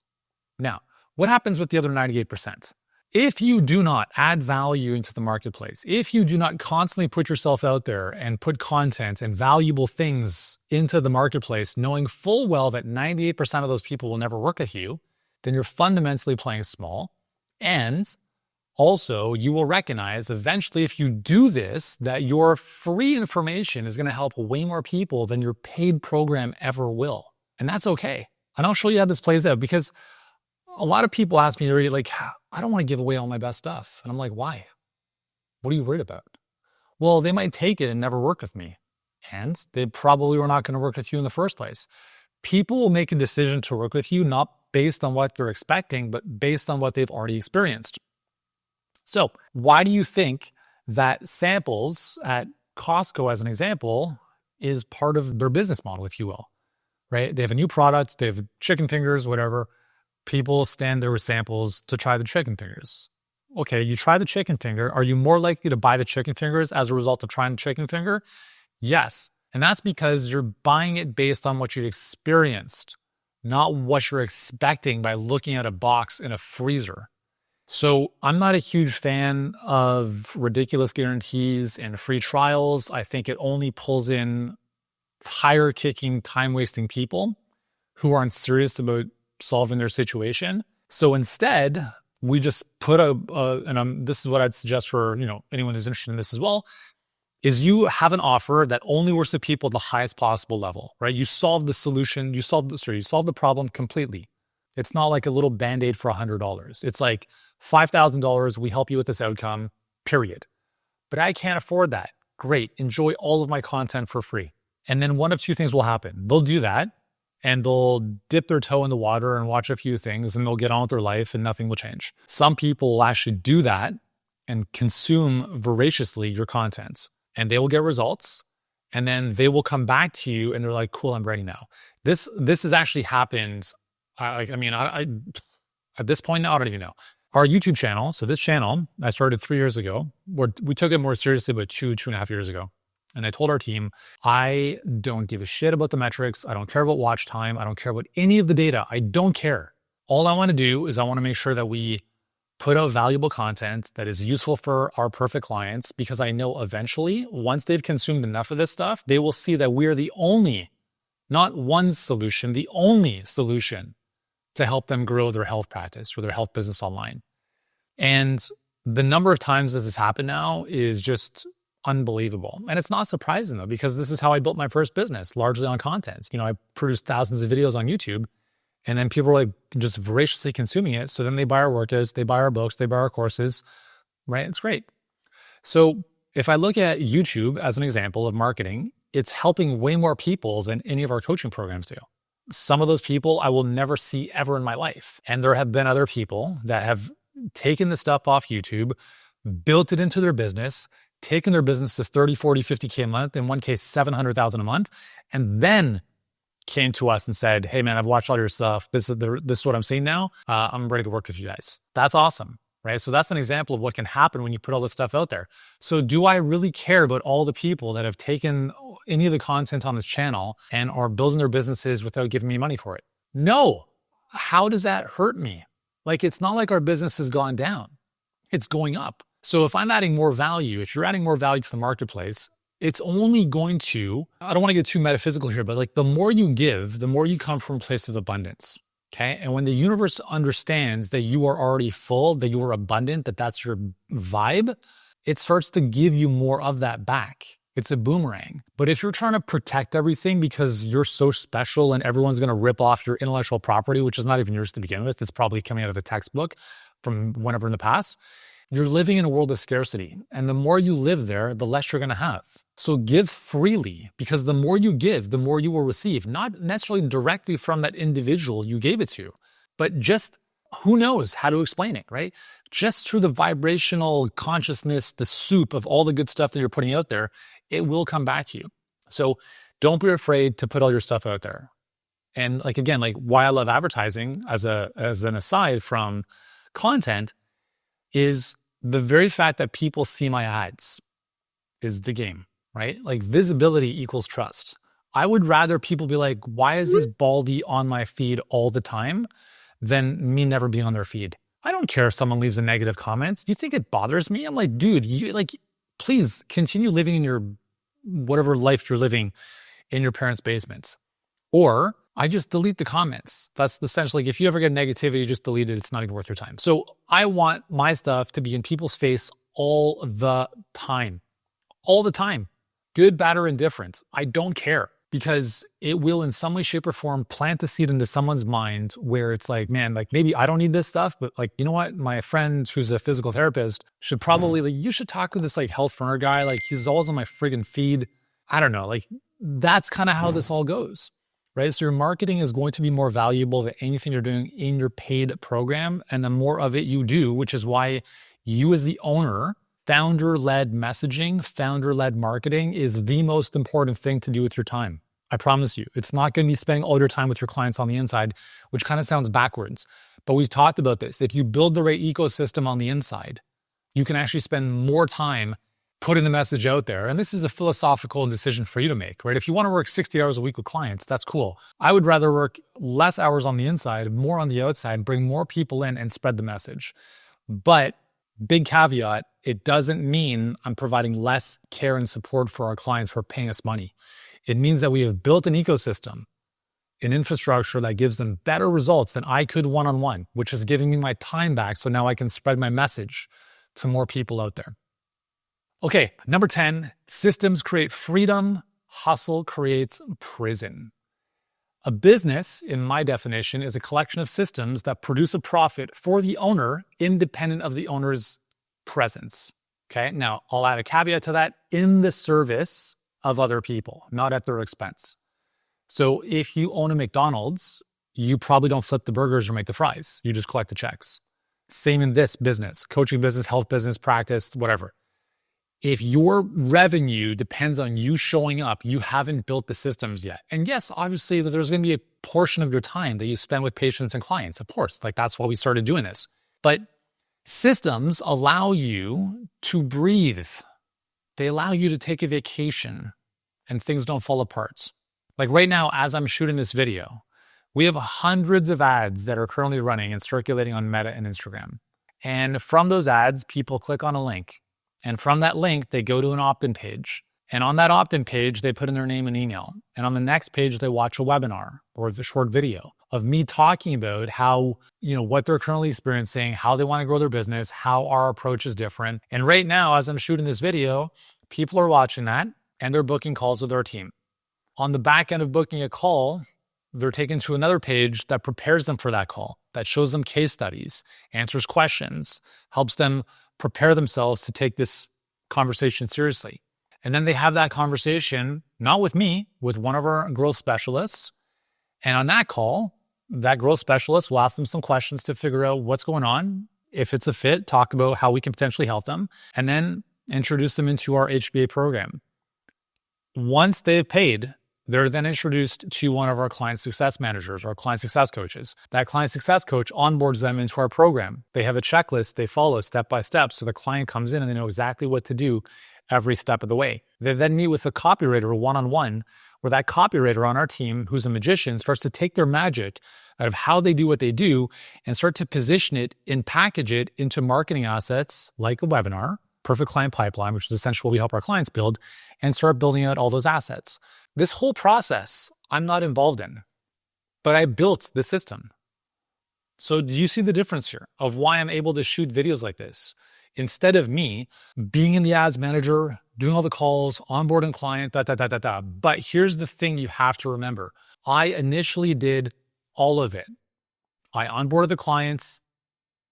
Now, what happens with the other 98%? If you do not add value into the marketplace, if you do not constantly put yourself out there and put content and valuable things into the marketplace, knowing full well that 98% of those people will never work with you, then you're fundamentally playing small. And also, you will recognize eventually, if you do this, that your free information is going to help way more people than your paid program ever will. And that's okay. And I'll show you how this plays out, because a lot of people ask me already, like, I don't want to give away all my best stuff. And I'm like, why? What are you worried about? Well, they might take it and never work with me. And they probably were not going to work with you in the first place. People will make a decision to work with you not based on what they're expecting, but based on what they've already experienced. So why do you think that samples at Costco, as an example, is part of their business model, if you will, right? They have a new product, they have chicken fingers, whatever. People stand there with samples to try the chicken fingers. Okay, you try the chicken finger. Are you more likely to buy the chicken fingers as a result of trying the chicken finger? Yes. And that's because you're buying it based on what you experienced, not what you're expecting by looking at a box in a freezer. So I'm not a huge fan of ridiculous guarantees and free trials. I think it only pulls in tire-kicking, time-wasting people who aren't serious about solving their situation. So instead, we just put this is what I'd suggest for anyone who's interested in this as well, is you have an offer that only works with people at the highest possible level, right? You solve the solution, you solve the problem completely. It's not like a little Band-Aid for $100. It's like $5,000, we help you with this outcome, period. But I can't afford that. Great, enjoy all of my content for free. And then one of 2 things will happen. They'll do that, and they'll dip their toe in the water and watch a few things, and they'll get on with their life and nothing will change. Some people will actually do that and consume voraciously your content, and they will get results, and then they will come back to you and they're like, cool, I'm ready now. This has actually happened. I at this point now, I don't even know. Our YouTube channel, so this channel, I started 3 years ago. We took it more seriously about 2.5 years ago. And I told our team, I don't give a shit about the metrics. I don't care about watch time. I don't care about any of the data. I don't care. All I want to do is I want to make sure that we put out valuable content that is useful for our perfect clients, because I know eventually, once they've consumed enough of this stuff, they will see that we're the only, not one solution, the only solution to help them grow their health practice or their health business online. And the number of times this has happened now is just unbelievable. And it's not surprising though, because this is how I built my first business, largely on content. I produced thousands of videos on YouTube, and then people are like just voraciously consuming it. So then they buy our workouts, they buy our books, they buy our courses, right? It's great. So if I look at YouTube as an example of marketing, it's helping way more people than any of our coaching programs do. Some of those people I will never see ever in my life. And there have been other people that have taken the stuff off YouTube, built it into their business, taken their business to 30, 40, 50K a month, in one case, 700,000 a month, and then came to us and said, hey man, I've watched all your stuff. This is what I'm seeing now. I'm ready to work with you guys. That's awesome. Right? So that's an example of what can happen when you put all this stuff out there. So do I really care about all the people that have taken any of the content on this channel and are building their businesses without giving me money for it? No. How does that hurt me? Like, it's not like our business has gone down. It's going up. So if I'm adding more value, if you're adding more value to the marketplace, it's only going to, I don't want to get too metaphysical here, but like the more you give, the more you come from a place of abundance. Okay. And when the universe understands that you are already full, that you are abundant, that that's your vibe, it starts to give you more of that back. It's a boomerang. But if you're trying to protect everything because you're so special and everyone's going to rip off your intellectual property, which is not even yours to begin with, it's probably coming out of a textbook from whenever in the past, you're living in a world of scarcity. And the more you live there, the less you're going to have. So give freely, because the more you give, the more you will receive, not necessarily directly from that individual you gave it to, but just who knows how to explain it, right? Just through the vibrational consciousness, the soup of all the good stuff that you're putting out there, it will come back to you. So don't be afraid to put all your stuff out there. And like, again, like why I love advertising as an aside from content is the very fact that people see my ads is the game, right? Like visibility equals trust. I would rather people be like, why is this Baldy on my feed all the time than me never being on their feed? I don't care if someone leaves a negative comment. You think it bothers me? I'm like, dude, you like, please continue living in your whatever life you're living in your parents' basements. Or I just delete the comments. That's essentially, if you ever get negativity, just delete it. It's not even worth your time. So I want my stuff to be in people's face all the time. All the time. Good, bad, or indifferent. I don't care, because it will in some way, shape, or form plant a seed into someone's mind where it's like, man, like maybe I don't need this stuff, but like, you know what? My friend who's a physical therapist should probably, like, you should talk to this like health burner guy. Like he's always on my friggin' feed. I don't know. Like that's kind of how this all goes. Right? So your marketing is going to be more valuable than anything you're doing in your paid program. And the more of it you do, which is why you as the owner, founder-led messaging, founder-led marketing is the most important thing to do with your time. I promise you, it's not going to be spending all your time with your clients on the inside, which kind of sounds backwards. But we've talked about this. If you build the right ecosystem on the inside, you can actually spend more time putting the message out there. And this is a philosophical decision for you to make, right? If you want to work 60 hours a week with clients, that's cool. I would rather work less hours on the inside, more on the outside, bring more people in and spread the message. But big caveat, it doesn't mean I'm providing less care and support for our clients for paying us money. It means that we have built an ecosystem, an infrastructure that gives them better results than I could one-on-one, which is giving me my time back. So now I can spread my message to more people out there. Okay, number 10, systems create freedom, hustle creates prison. A business, in my definition, is a collection of systems that produce a profit for the owner, independent of the owner's presence. Okay, now I'll add a caveat to that: in the service of other people, not at their expense. So if you own a McDonald's, you probably don't flip the burgers or make the fries. You just collect the checks. Same in this business, coaching business, health business, practice, whatever. If your revenue depends on you showing up, you haven't built the systems yet. And yes, obviously there's going to be a portion of your time that you spend with patients and clients. Of course, like that's why we started doing this. But systems allow you to breathe. They allow you to take a vacation and things don't fall apart. Like right now, as I'm shooting this video, we have hundreds of ads that are currently running and circulating on Meta and Instagram. And from those ads, people click on a link. And from that link, they go to an opt-in page. And on that opt-in page, they put in their name and email. And on the next page, they watch a webinar or a short video. of me talking about how, what they're currently experiencing, how they want to grow their business, how our approach is different. And right now, as I'm shooting this video, people are watching that and they're booking calls with our team. On the back end of booking a call, they're taken to another page that prepares them for that call, that shows them case studies, answers questions, helps them prepare themselves to take this conversation seriously. And then they have that conversation, not with me, with one of our growth specialists. And on that call, that growth specialist will ask them some questions to figure out what's going on. If it's a fit, talk about how we can potentially help them, and then introduce them into our HBA program. Once they've paid, they're then introduced to one of our client success managers or client success coaches. That client success coach onboards them into our program. They have a checklist they follow step by step. So the client comes in and they know exactly what to do every step of the way. They then meet with the copywriter one-on-one, where that copywriter on our team, who's a magician, starts to take their magic out of how they do what they do and start to position it and package it into marketing assets like a webinar, perfect client pipeline, which is essentially what we help our clients build, and start building out all those assets. This whole process, I'm not involved in, but I built the system. So do you see the difference here of why I'm able to shoot videos like this? Instead of me being in the ads manager, doing all the calls, onboarding client, But here's the thing you have to remember. I initially did all of it. I onboarded the clients.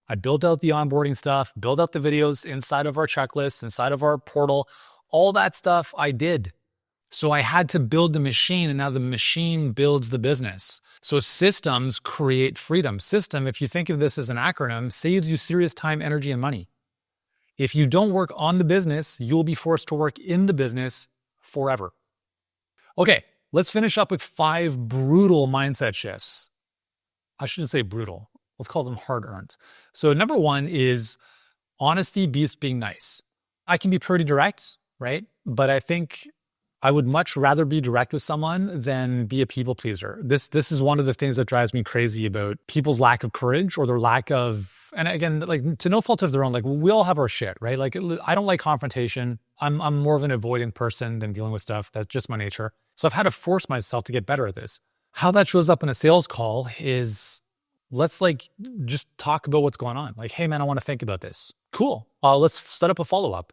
I built out the onboarding stuff, built out the videos inside of our checklist, inside of our portal. All that stuff I did. So I had to build the machine, and now the machine builds the business. So systems create freedom. System, if you think of this as an acronym, saves you serious time, energy, and money. If you don't work on the business, you'll be forced to work in the business forever. Okay, let's finish up with 5 brutal mindset shifts. I shouldn't say brutal. Let's call them hard-earned. So number 1 is honesty beats being nice. I can be pretty direct, right? But I think I would much rather be direct with someone than be a people pleaser. This is one of the things that drives me crazy about people's lack of courage or their lack of, and again, like to no fault of their own, like we all have our shit, right? Like I don't like confrontation. I'm more of an avoidant person than dealing with stuff. That's just my nature. So I've had to force myself to get better at this. How that shows up in a sales call is let's just talk about what's going on. Like, hey man, I want to think about this. Cool. Let's set up a follow-up.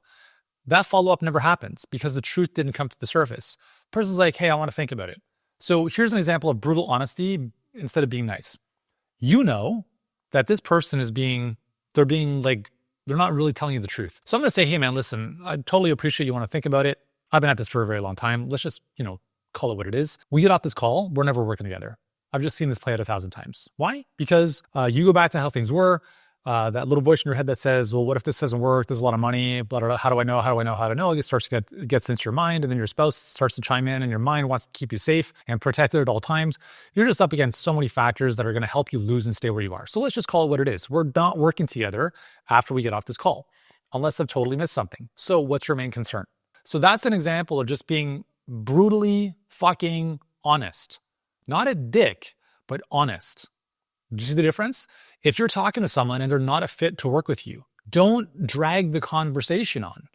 That follow-up never happens because the truth didn't come to the surface. The person's like, hey, I want to think about it. So here's an example of brutal honesty instead of being nice. You know that this person they're not really telling you the truth. So I'm going to say, hey man, listen, I totally appreciate you want to think about it. I've been at this for a very long time. Let's just, call it what it is. We get off this call. We're never working together. I've just seen this play out 1,000 times. Why? Because you go back to how things were. That little voice in your head that says, well, what if this doesn't work? There's a lot of money, blah, blah, blah. How do I know? It starts to gets into your mind, and then your spouse starts to chime in, and your mind wants to keep you safe and protected at all times. You're just up against so many factors that are going to help you lose and stay where you are. So let's just call it what it is. We're not working together after we get off this call, unless I've totally missed something. So what's your main concern? So that's an example of just being brutally fucking honest. Not a dick, but honest. Do you see the difference? If you're talking to someone and they're not a fit to work with you, don't drag the conversation on.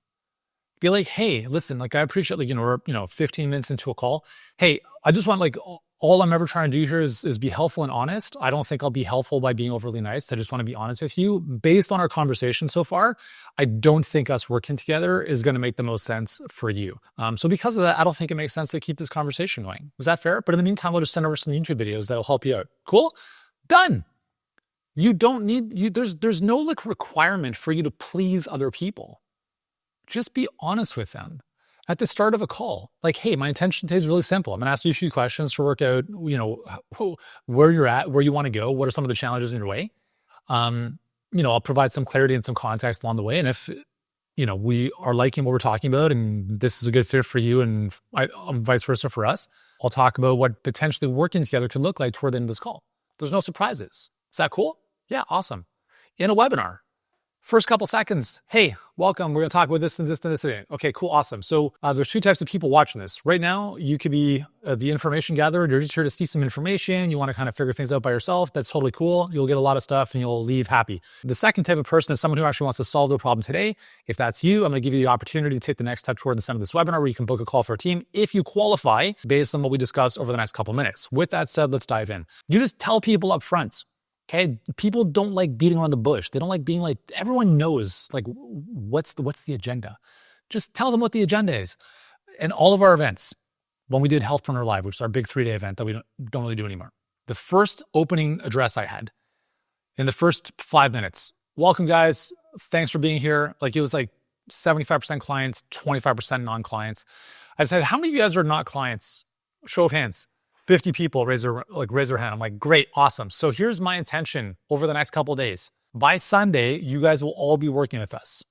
Be like, hey, listen, I appreciate, we're 15 minutes into a call. Hey, I just want all I'm ever trying to do here is be helpful and honest. I don't think I'll be helpful by being overly nice. I just want to be honest with you. Based on our conversation so far, I don't think us working together is going to make the most sense for you. So because of that, I don't think it makes sense to keep this conversation going. Was that fair? But in the meantime, we'll just send over some YouTube videos that'll help you out. Cool? Done. You don't need, there's no requirement for you to please other people. Just be honest with them at the start of a call. Like, hey, my intention today is really simple. I'm going to ask you a few questions to work out, where you're at, where you want to go. What are some of the challenges in your way? I'll provide some clarity and some context along the way. And if, we are liking what we're talking about and this is a good fit for you and vice versa for us, I'll talk about what potentially working together could look like toward the end of this call. There's no surprises. Is that cool? Yeah, awesome. In a webinar, First couple seconds, hey, welcome. We're going to talk about this and this and this today. Okay, cool, awesome. So there's two types of people watching this. Right now, you could be the information gatherer. You're just here to see some information. You want to kind of figure things out by yourself. That's totally cool. You'll get a lot of stuff and you'll leave happy. The second type of person is someone who actually wants to solve the problem today. If that's you, I'm going to give you the opportunity to take the next step toward the center of this webinar where you can book a call for a team if you qualify based on what we discussed over the next couple minutes. With that said, let's dive in. You just tell people up front. Okay, people don't like beating around the bush. They don't like being like, everyone knows like what's the agenda. Just tell them what the agenda is. And all of our events, when we did Healthpreneur Live, which is our big 3-day event that we don't really do anymore, the first opening address I had in the first 5 minutes, welcome guys, thanks for being here. Like it was like 75% clients, 25% non-clients. I said, how many of you guys are not clients? Show of hands. 50 people raise their hand. I'm like, great, awesome. So here's my intention over the next couple of days. By Sunday, you guys will all be working with us.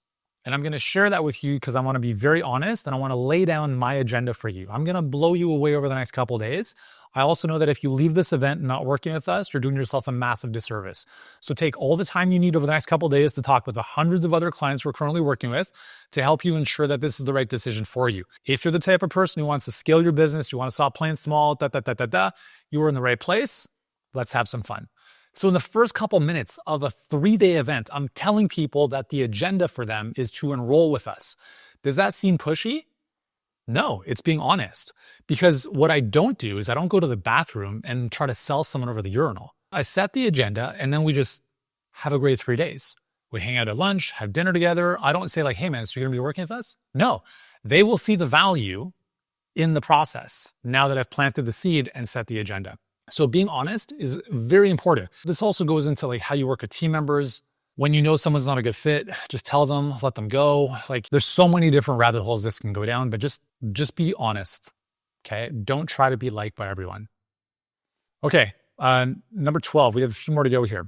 And I'm going to share that with you because I want to be very honest and I want to lay down my agenda for you. I'm going to blow you away over the next couple of days. I also know that if you leave this event not working with us, you're doing yourself a massive disservice. So take all the time you need over the next couple of days to talk with the hundreds of other clients we're currently working with to help you ensure that this is the right decision for you. If you're the type of person who wants to scale your business, you want to stop playing small, you are in the right place. Let's have some fun. So in the first couple minutes of a 3-day event, I'm telling people that the agenda for them is to enroll with us. Does that seem pushy? No, it's being honest. Because what I don't do is I don't go to the bathroom and try to sell someone over the urinal. I set the agenda and then we just have a great 3 days. We hang out at lunch, have dinner together. I don't say like, hey man, so you're gonna be working with us? No, they will see the value in the process now that I've planted the seed and set the agenda. So being honest is very important. This also goes into like how you work with team members. When you know someone's not a good fit, just tell them, let them go. Like there's so many different rabbit holes this can go down, but just be honest, okay? Don't try to be liked by everyone. Okay, number 12, we have a few more to go here.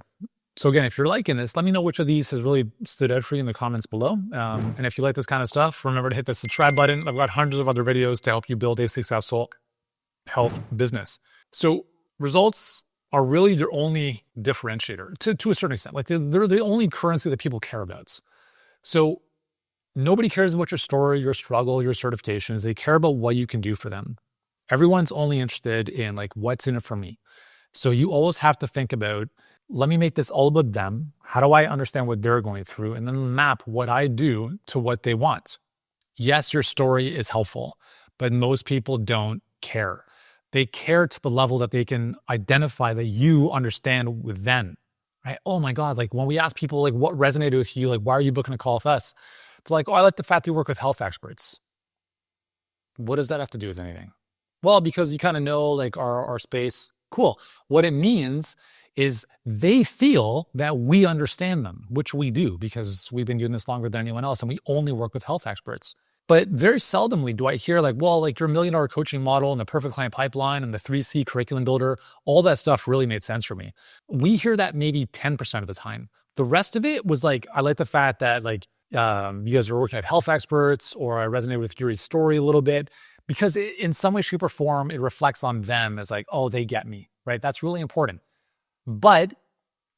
So again, if you're liking this, let me know which of these has really stood out for you in the comments below. And if you like this kind of stuff, remember to hit the subscribe button. I've got hundreds of other videos to help you build a successful health business. So results are really their only differentiator to a certain extent. Like they're the only currency that people care about. So nobody cares about your story, your struggle, your certifications. They care about what you can do for them. Everyone's only interested in like, what's in it for me? So you always have to think about, let me make this all about them. How do I understand what they're going through? And then map what I do to what they want. Yes, your story is helpful, but most people don't care. They care to the level that they can identify that you understand with them, right? Oh my God, like when we ask people like what resonated with you, like why are you booking a call with us? They're like, oh, I like the fact that you work with health experts. What does that have to do with anything? Well, because you kind of know like our space. Cool. What it means is they feel that we understand them, which we do because we've been doing this longer than anyone else and we only work with health experts. But very seldomly do I hear like, well, like your $1 million coaching model and the perfect client pipeline and the 3C curriculum builder, all that stuff really made sense for me. We hear that maybe 10% of the time. The rest of it was like, I like the fact that like you guys are working at health experts, or I resonate with Yuri's story a little bit because in some way, shape or form, it reflects on them as like, oh, they get me, right? That's really important. But,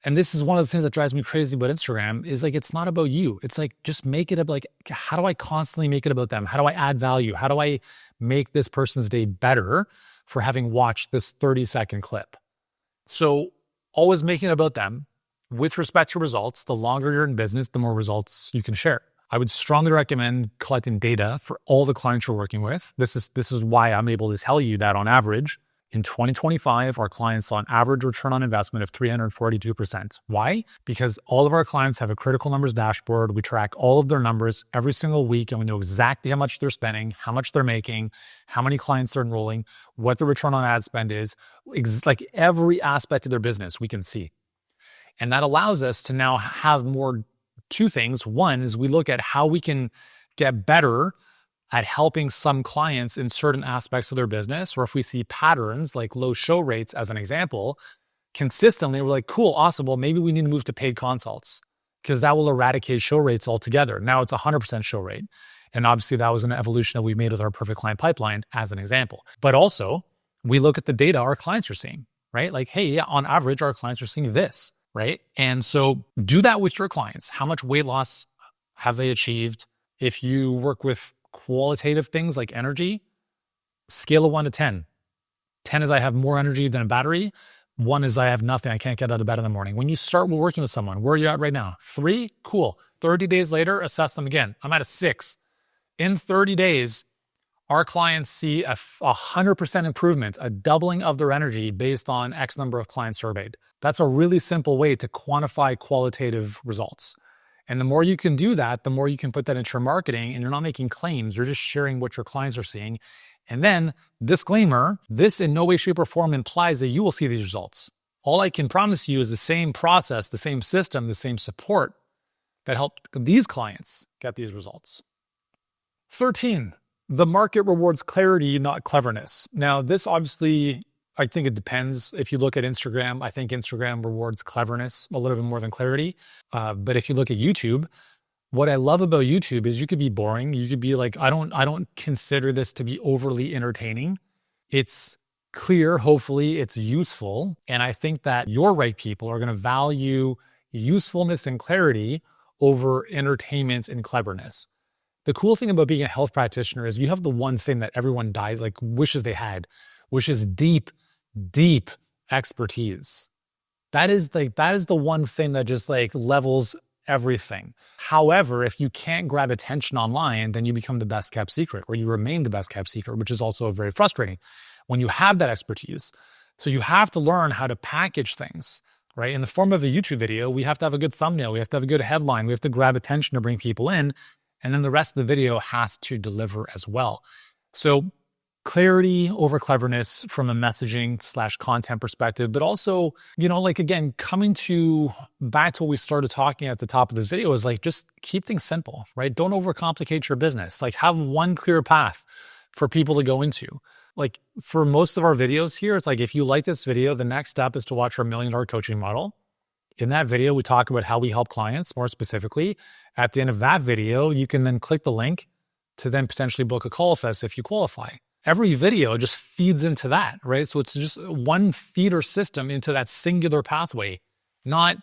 and this is one of the things that drives me crazy about Instagram, is like, it's not about you. It's like, just make it about like, how do I constantly make it about them? How do I add value? How do I make this person's day better for having watched this 30-second clip? So always making it about them with respect to results. The longer you're in business, the more results you can share. I would strongly recommend collecting data for all the clients you're working with. This is why I'm able to tell you that on average, in 2025, our clients saw an average return on investment of 342%. Why? Because all of our clients have a critical numbers dashboard. We track all of their numbers every single week, and we know exactly how much they're spending, how much they're making, how many clients they're enrolling, what the return on ad spend is. Like every aspect of their business we can see. And that allows us to now have more two things. One is we look at how we can get better at helping some clients in certain aspects of their business, or if we see patterns like low show rates as an example, consistently, we're like, cool, awesome. Well, maybe we need to move to paid consults because that will eradicate show rates altogether. Now it's 100% show rate. And obviously that was an evolution that we made with our perfect client pipeline as an example. But also we look at the data our clients are seeing, right? Like, hey, yeah, on average, our clients are seeing this. right? And so do that with your clients. How much weight loss have they achieved? If you work with qualitative things like energy, scale of 1 to 10. 10 is I have more energy than a battery. 1 is I have nothing. I can't get out of bed in the morning. When you start working with someone, where are you at right now? 3? Cool. 30 days later, assess them again. I'm at a 6. In 30 days, our clients see a 100% improvement, a doubling of their energy based on X number of clients surveyed. That's a really simple way to quantify qualitative results. And the more you can do that, the more you can put that into your marketing, and you're not making claims, you're just sharing what your clients are seeing. And then, disclaimer, this in no way, shape, or form implies that you will see these results. All I can promise you is the same process, the same system, the same support that helped these clients get these results. 13, the market rewards clarity, not cleverness. Now, this obviously, I think it depends. If you look at Instagram, I think Instagram rewards cleverness a little bit more than clarity. But if you look at YouTube, what I love about YouTube is you could be boring. You could be like, I don't consider this to be overly entertaining. It's clear, hopefully it's useful. And I think that your right people are going to value usefulness and clarity over entertainment and cleverness. The cool thing about being a health practitioner is you have the one thing that everyone wishes they had, which is deep, deep expertise. That is the one thing that just levels everything. However, if you can't grab attention online, then you become the best kept secret, or you remain the best kept secret, which is also very frustrating when you have that expertise. So you have to learn how to package things, right? In the form of a YouTube video, we have to have a good thumbnail. We have to have a good headline. We have to grab attention to bring people in. And then the rest of the video has to deliver as well. So clarity over cleverness from a messaging / content perspective, but also, again, coming back to what we started talking at the top of this video is just keep things simple, right? Don't overcomplicate your business. Have one clear path for people to go into. For most of our videos here, it's if you like this video, the next step is to watch our $1 Million Coaching Model. In that video, we talk about how we help clients more specifically. At the end of that video, you can then click the link to then potentially book a call with us if you qualify. Every video just feeds into that, right? So it's just one feeder system into that singular pathway, not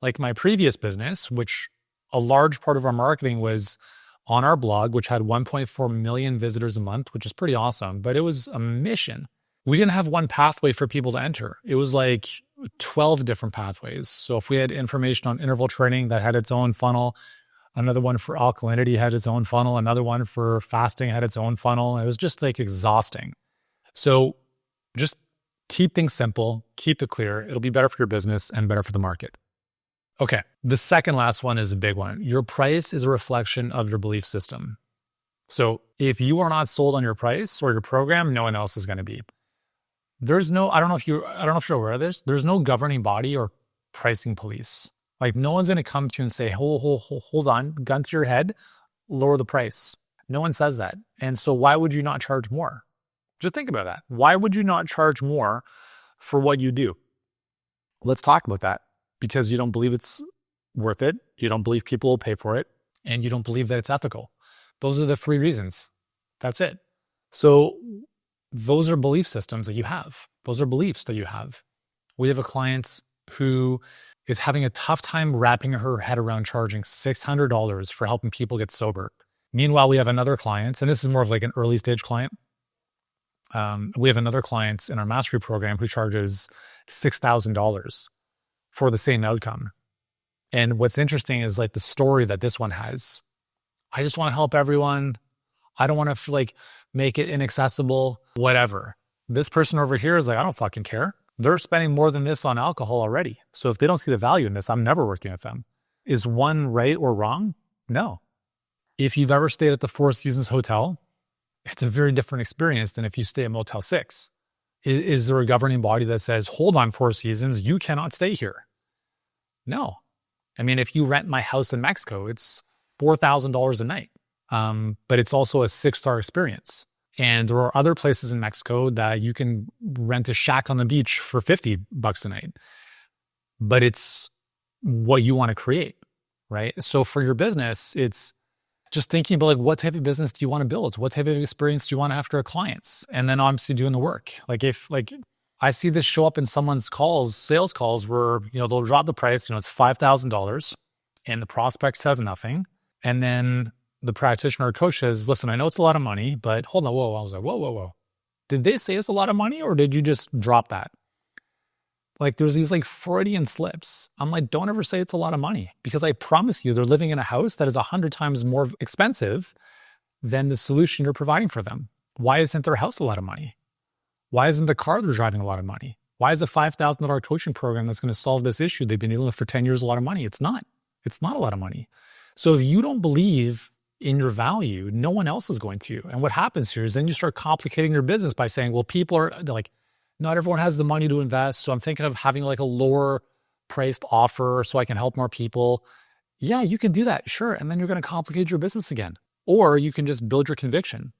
like my previous business, which a large part of our marketing was on our blog, which had 1.4 million visitors a month, which is pretty awesome, but it was a mission. We didn't have one pathway for people to enter. It was 12 different pathways. So if we had information on interval training that had its own funnel, another one for alkalinity had its own funnel, another one for fasting had its own funnel. It was just exhausting. So just keep things simple, keep it clear. It'll be better for your business and better for the market. Okay, the second last one is a big one. Your price is a reflection of your belief system. So if you are not sold on your price or your program, no one else is going to be. There's no, I don't know if you're aware of this, there's no governing body or pricing police. No one's going to come to you and say, hold on, gun to your head, lower the price. No one says that. And so why would you not charge more? Just think about that. Why would you not charge more for what you do? Let's talk about that. Because you don't believe it's worth it, you don't believe people will pay for it, and you don't believe that it's ethical. Those are the 3 reasons. That's it. So those are belief systems that you have. Those are beliefs that you have. We have a client who is having a tough time wrapping her head around charging $600 for helping people get sober. Meanwhile, we have another client, and this is more of an early stage client. We have another client in our mastery program who charges $6,000 for the same outcome. And what's interesting is the story that this one has. I just want to help everyone. I don't want to make it inaccessible, whatever. This person over here is I don't fucking care. They're spending more than this on alcohol already. So if they don't see the value in this, I'm never working with them. Is one right or wrong? No. If you've ever stayed at the Four Seasons Hotel, it's a very different experience than if you stay at Motel 6. Is there a governing body that says, hold on, Four Seasons, you cannot stay here? No. I mean, if you rent my house in Mexico, it's $4,000 a night. But it's also a 6-star experience. And there are other places in Mexico that you can rent a shack on the beach for $50 a night. But it's what you want to create, right? So for your business, it's just thinking about what type of business do you want to build? What type of experience do you want after a clients? And then obviously doing the work. I see this show up in someone's calls, sales calls, where, they'll drop the price, it's $5,000 and the prospect says nothing. And then the practitioner or coach says, listen, I know it's a lot of money, but hold on, whoa. I was like, whoa. Did they say it's a lot of money or did you just drop that? Like there's these like Freudian slips. I'm like, don't ever say it's a lot of money because I promise you they're living in a house that is 100 times more expensive than the solution you're providing for them. Why isn't their house a lot of money? Why isn't the car they're driving a lot of money? Why is a $5,000 coaching program that's going to solve this issue they've been dealing with for 10 years a lot of money? It's not. It's not a lot of money. So if you don't believe in your value, no one else is going to. And what happens here is then you start complicating your business by saying, well, they're like, not everyone has the money to invest. So I'm thinking of having like a lower priced offer so I can help more people. Yeah, you can do that. Sure. And then you're going to complicate your business again. Or you can just build your conviction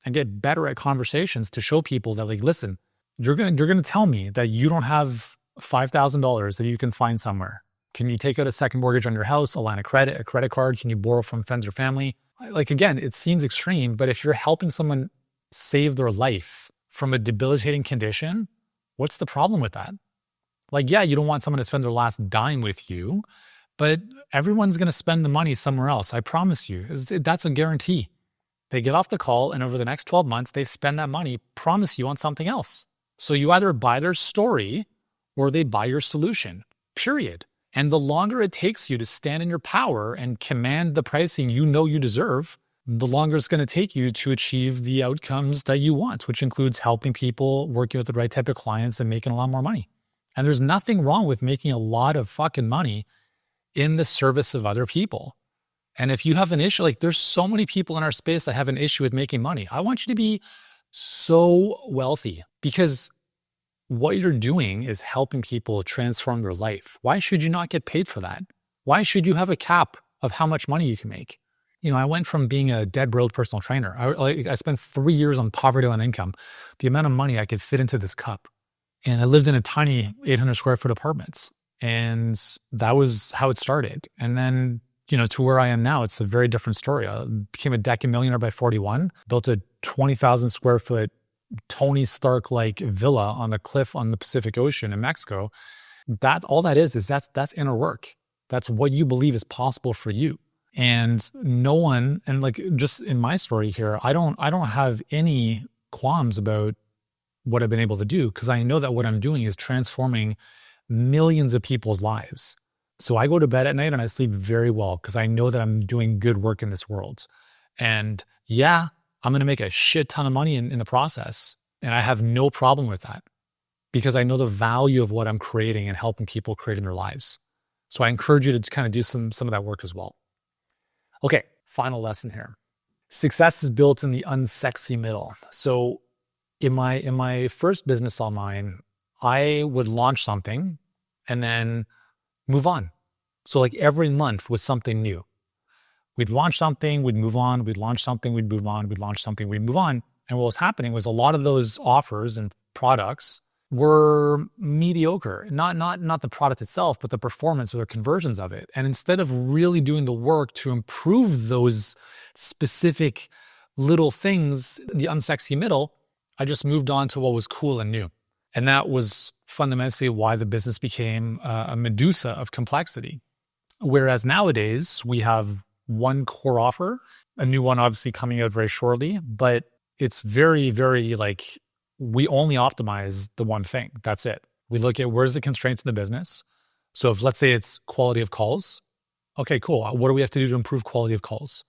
and get better at conversations to show people that like, listen, you're going to tell me that you don't have $5,000 that you can find somewhere. Can you take out a second mortgage on your house, a line of credit, a credit card? Can you borrow from friends or family? Like, again, it seems extreme, but if you're helping someone save their life from a debilitating condition, what's the problem with that? Like, yeah, you don't want someone to spend their last dime with you, but everyone's going to spend the money somewhere else. I promise you. That's a guarantee. They get off the call and over the next 12 months, they spend that money, promise you, on something else. So you either buy their story or they buy your solution, period. And the longer it takes you to stand in your power and command the pricing you know you deserve, the longer it's going to take you to achieve the outcomes that you want, which includes helping people, working with the right type of clients, and making a lot more money. And there's nothing wrong with making a lot of fucking money in the service of other people. And if you have an issue, like there's so many people in our space that have an issue with making money. I want you to be so wealthy because what you're doing is helping people transform their life. Why should you not get paid for that? Why should you have a cap of how much money you can make? I went from being a dead broke personal trainer. I spent 3 years on poverty line income. The amount of money I could fit into this cup. And I lived in a tiny 800 square foot apartments. And that was how it started. And then, to where I am now, it's a very different story. I became a decamillionaire by 41, built a 20,000 square foot Tony Stark-like villa on the cliff on the Pacific Ocean in Mexico. That's all that is that's inner work. That's what you believe is possible for you. And no one, and like just in my story here, I don't have any qualms about what I've been able to do because I know that what I'm doing is transforming millions of people's lives. So I go to bed at night and I sleep very well because I know that I'm doing good work in this world. And yeah, I'm going to make a shit ton of money in the process. And I have no problem with that because I know the value of what I'm creating and helping people create in their lives. So I encourage you to kind of do some of that work as well. Okay, final lesson here. Success is built in the unsexy middle. So in my first business online, I would launch something and then move on. So like every month was something new. We'd launch something, we'd move on, we'd launch something, we'd move on, we'd launch something, we'd move on. And what was happening was a lot of those offers and products were mediocre. Not the product itself, but the performance or the conversions of it. And instead of really doing the work to improve those specific little things, the unsexy middle, I just moved on to what was cool and new. And that was fundamentally why the business became a Medusa of complexity. Whereas nowadays we have one core offer, a new one obviously coming out very shortly, but it's very, very like we only optimize the one thing. That's it. We look at where's the constraints in the business. So if let's say it's quality of calls, okay, cool. What do we have to do to improve quality of calls?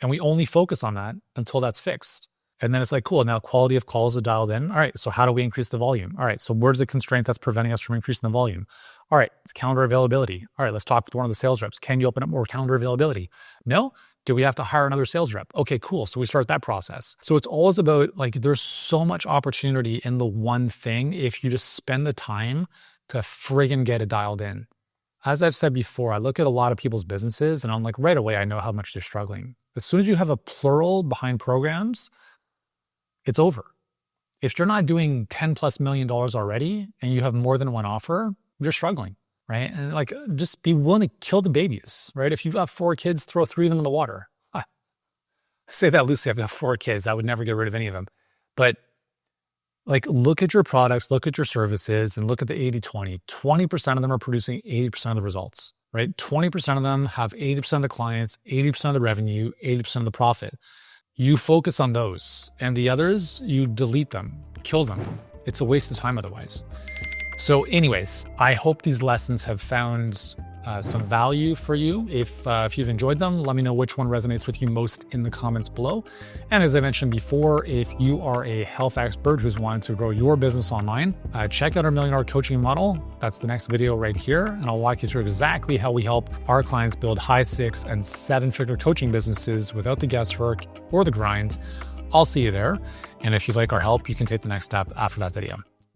And we only focus on that until that's fixed. And then it's like, cool, now quality of calls is dialed in. All right, so how do we increase the volume? All right, so where's the constraint that's preventing us from increasing the volume? All right, it's calendar availability. All right, let's talk with one of the sales reps. Can you open up more calendar availability? No? Do we have to hire another sales rep? Okay, cool. So we start that process. So it's always about like, there's so much opportunity in the one thing if you just spend the time to friggin' get it dialed in. As I've said before, I look at a lot of people's businesses and I'm like, right away, I know how much they're struggling. As soon as you have a plural behind programs, it's over. If you're not doing $10+ million already and you have more than one offer, you're struggling, right? And like, just be willing to kill the babies, right? If you've got 4 kids, throw 3 of them in the water. I say that loosely, I've got 4 kids. I would never get rid of any of them. But Like, look at your products, look at your services, and look at the 80-20. 20% of them are producing 80% of the results, right? 20% of them have 80% of the clients, 80% of the revenue, 80% of the profit. You focus on those, and the others, you delete them, kill them. It's a waste of time otherwise. So anyways, I hope these lessons have found some value for you. If you've enjoyed them, let me know which one resonates with you most in the comments below. And as I mentioned before, if you are a health expert who's wanting to grow your business online, check out our $1 Million Coaching Model. That's the next video right here. And I'll walk you through exactly how we help our clients build high 6- and 7-figure coaching businesses without the guesswork or the grind. I'll see you there. And if you like our help, you can take the next step after that video.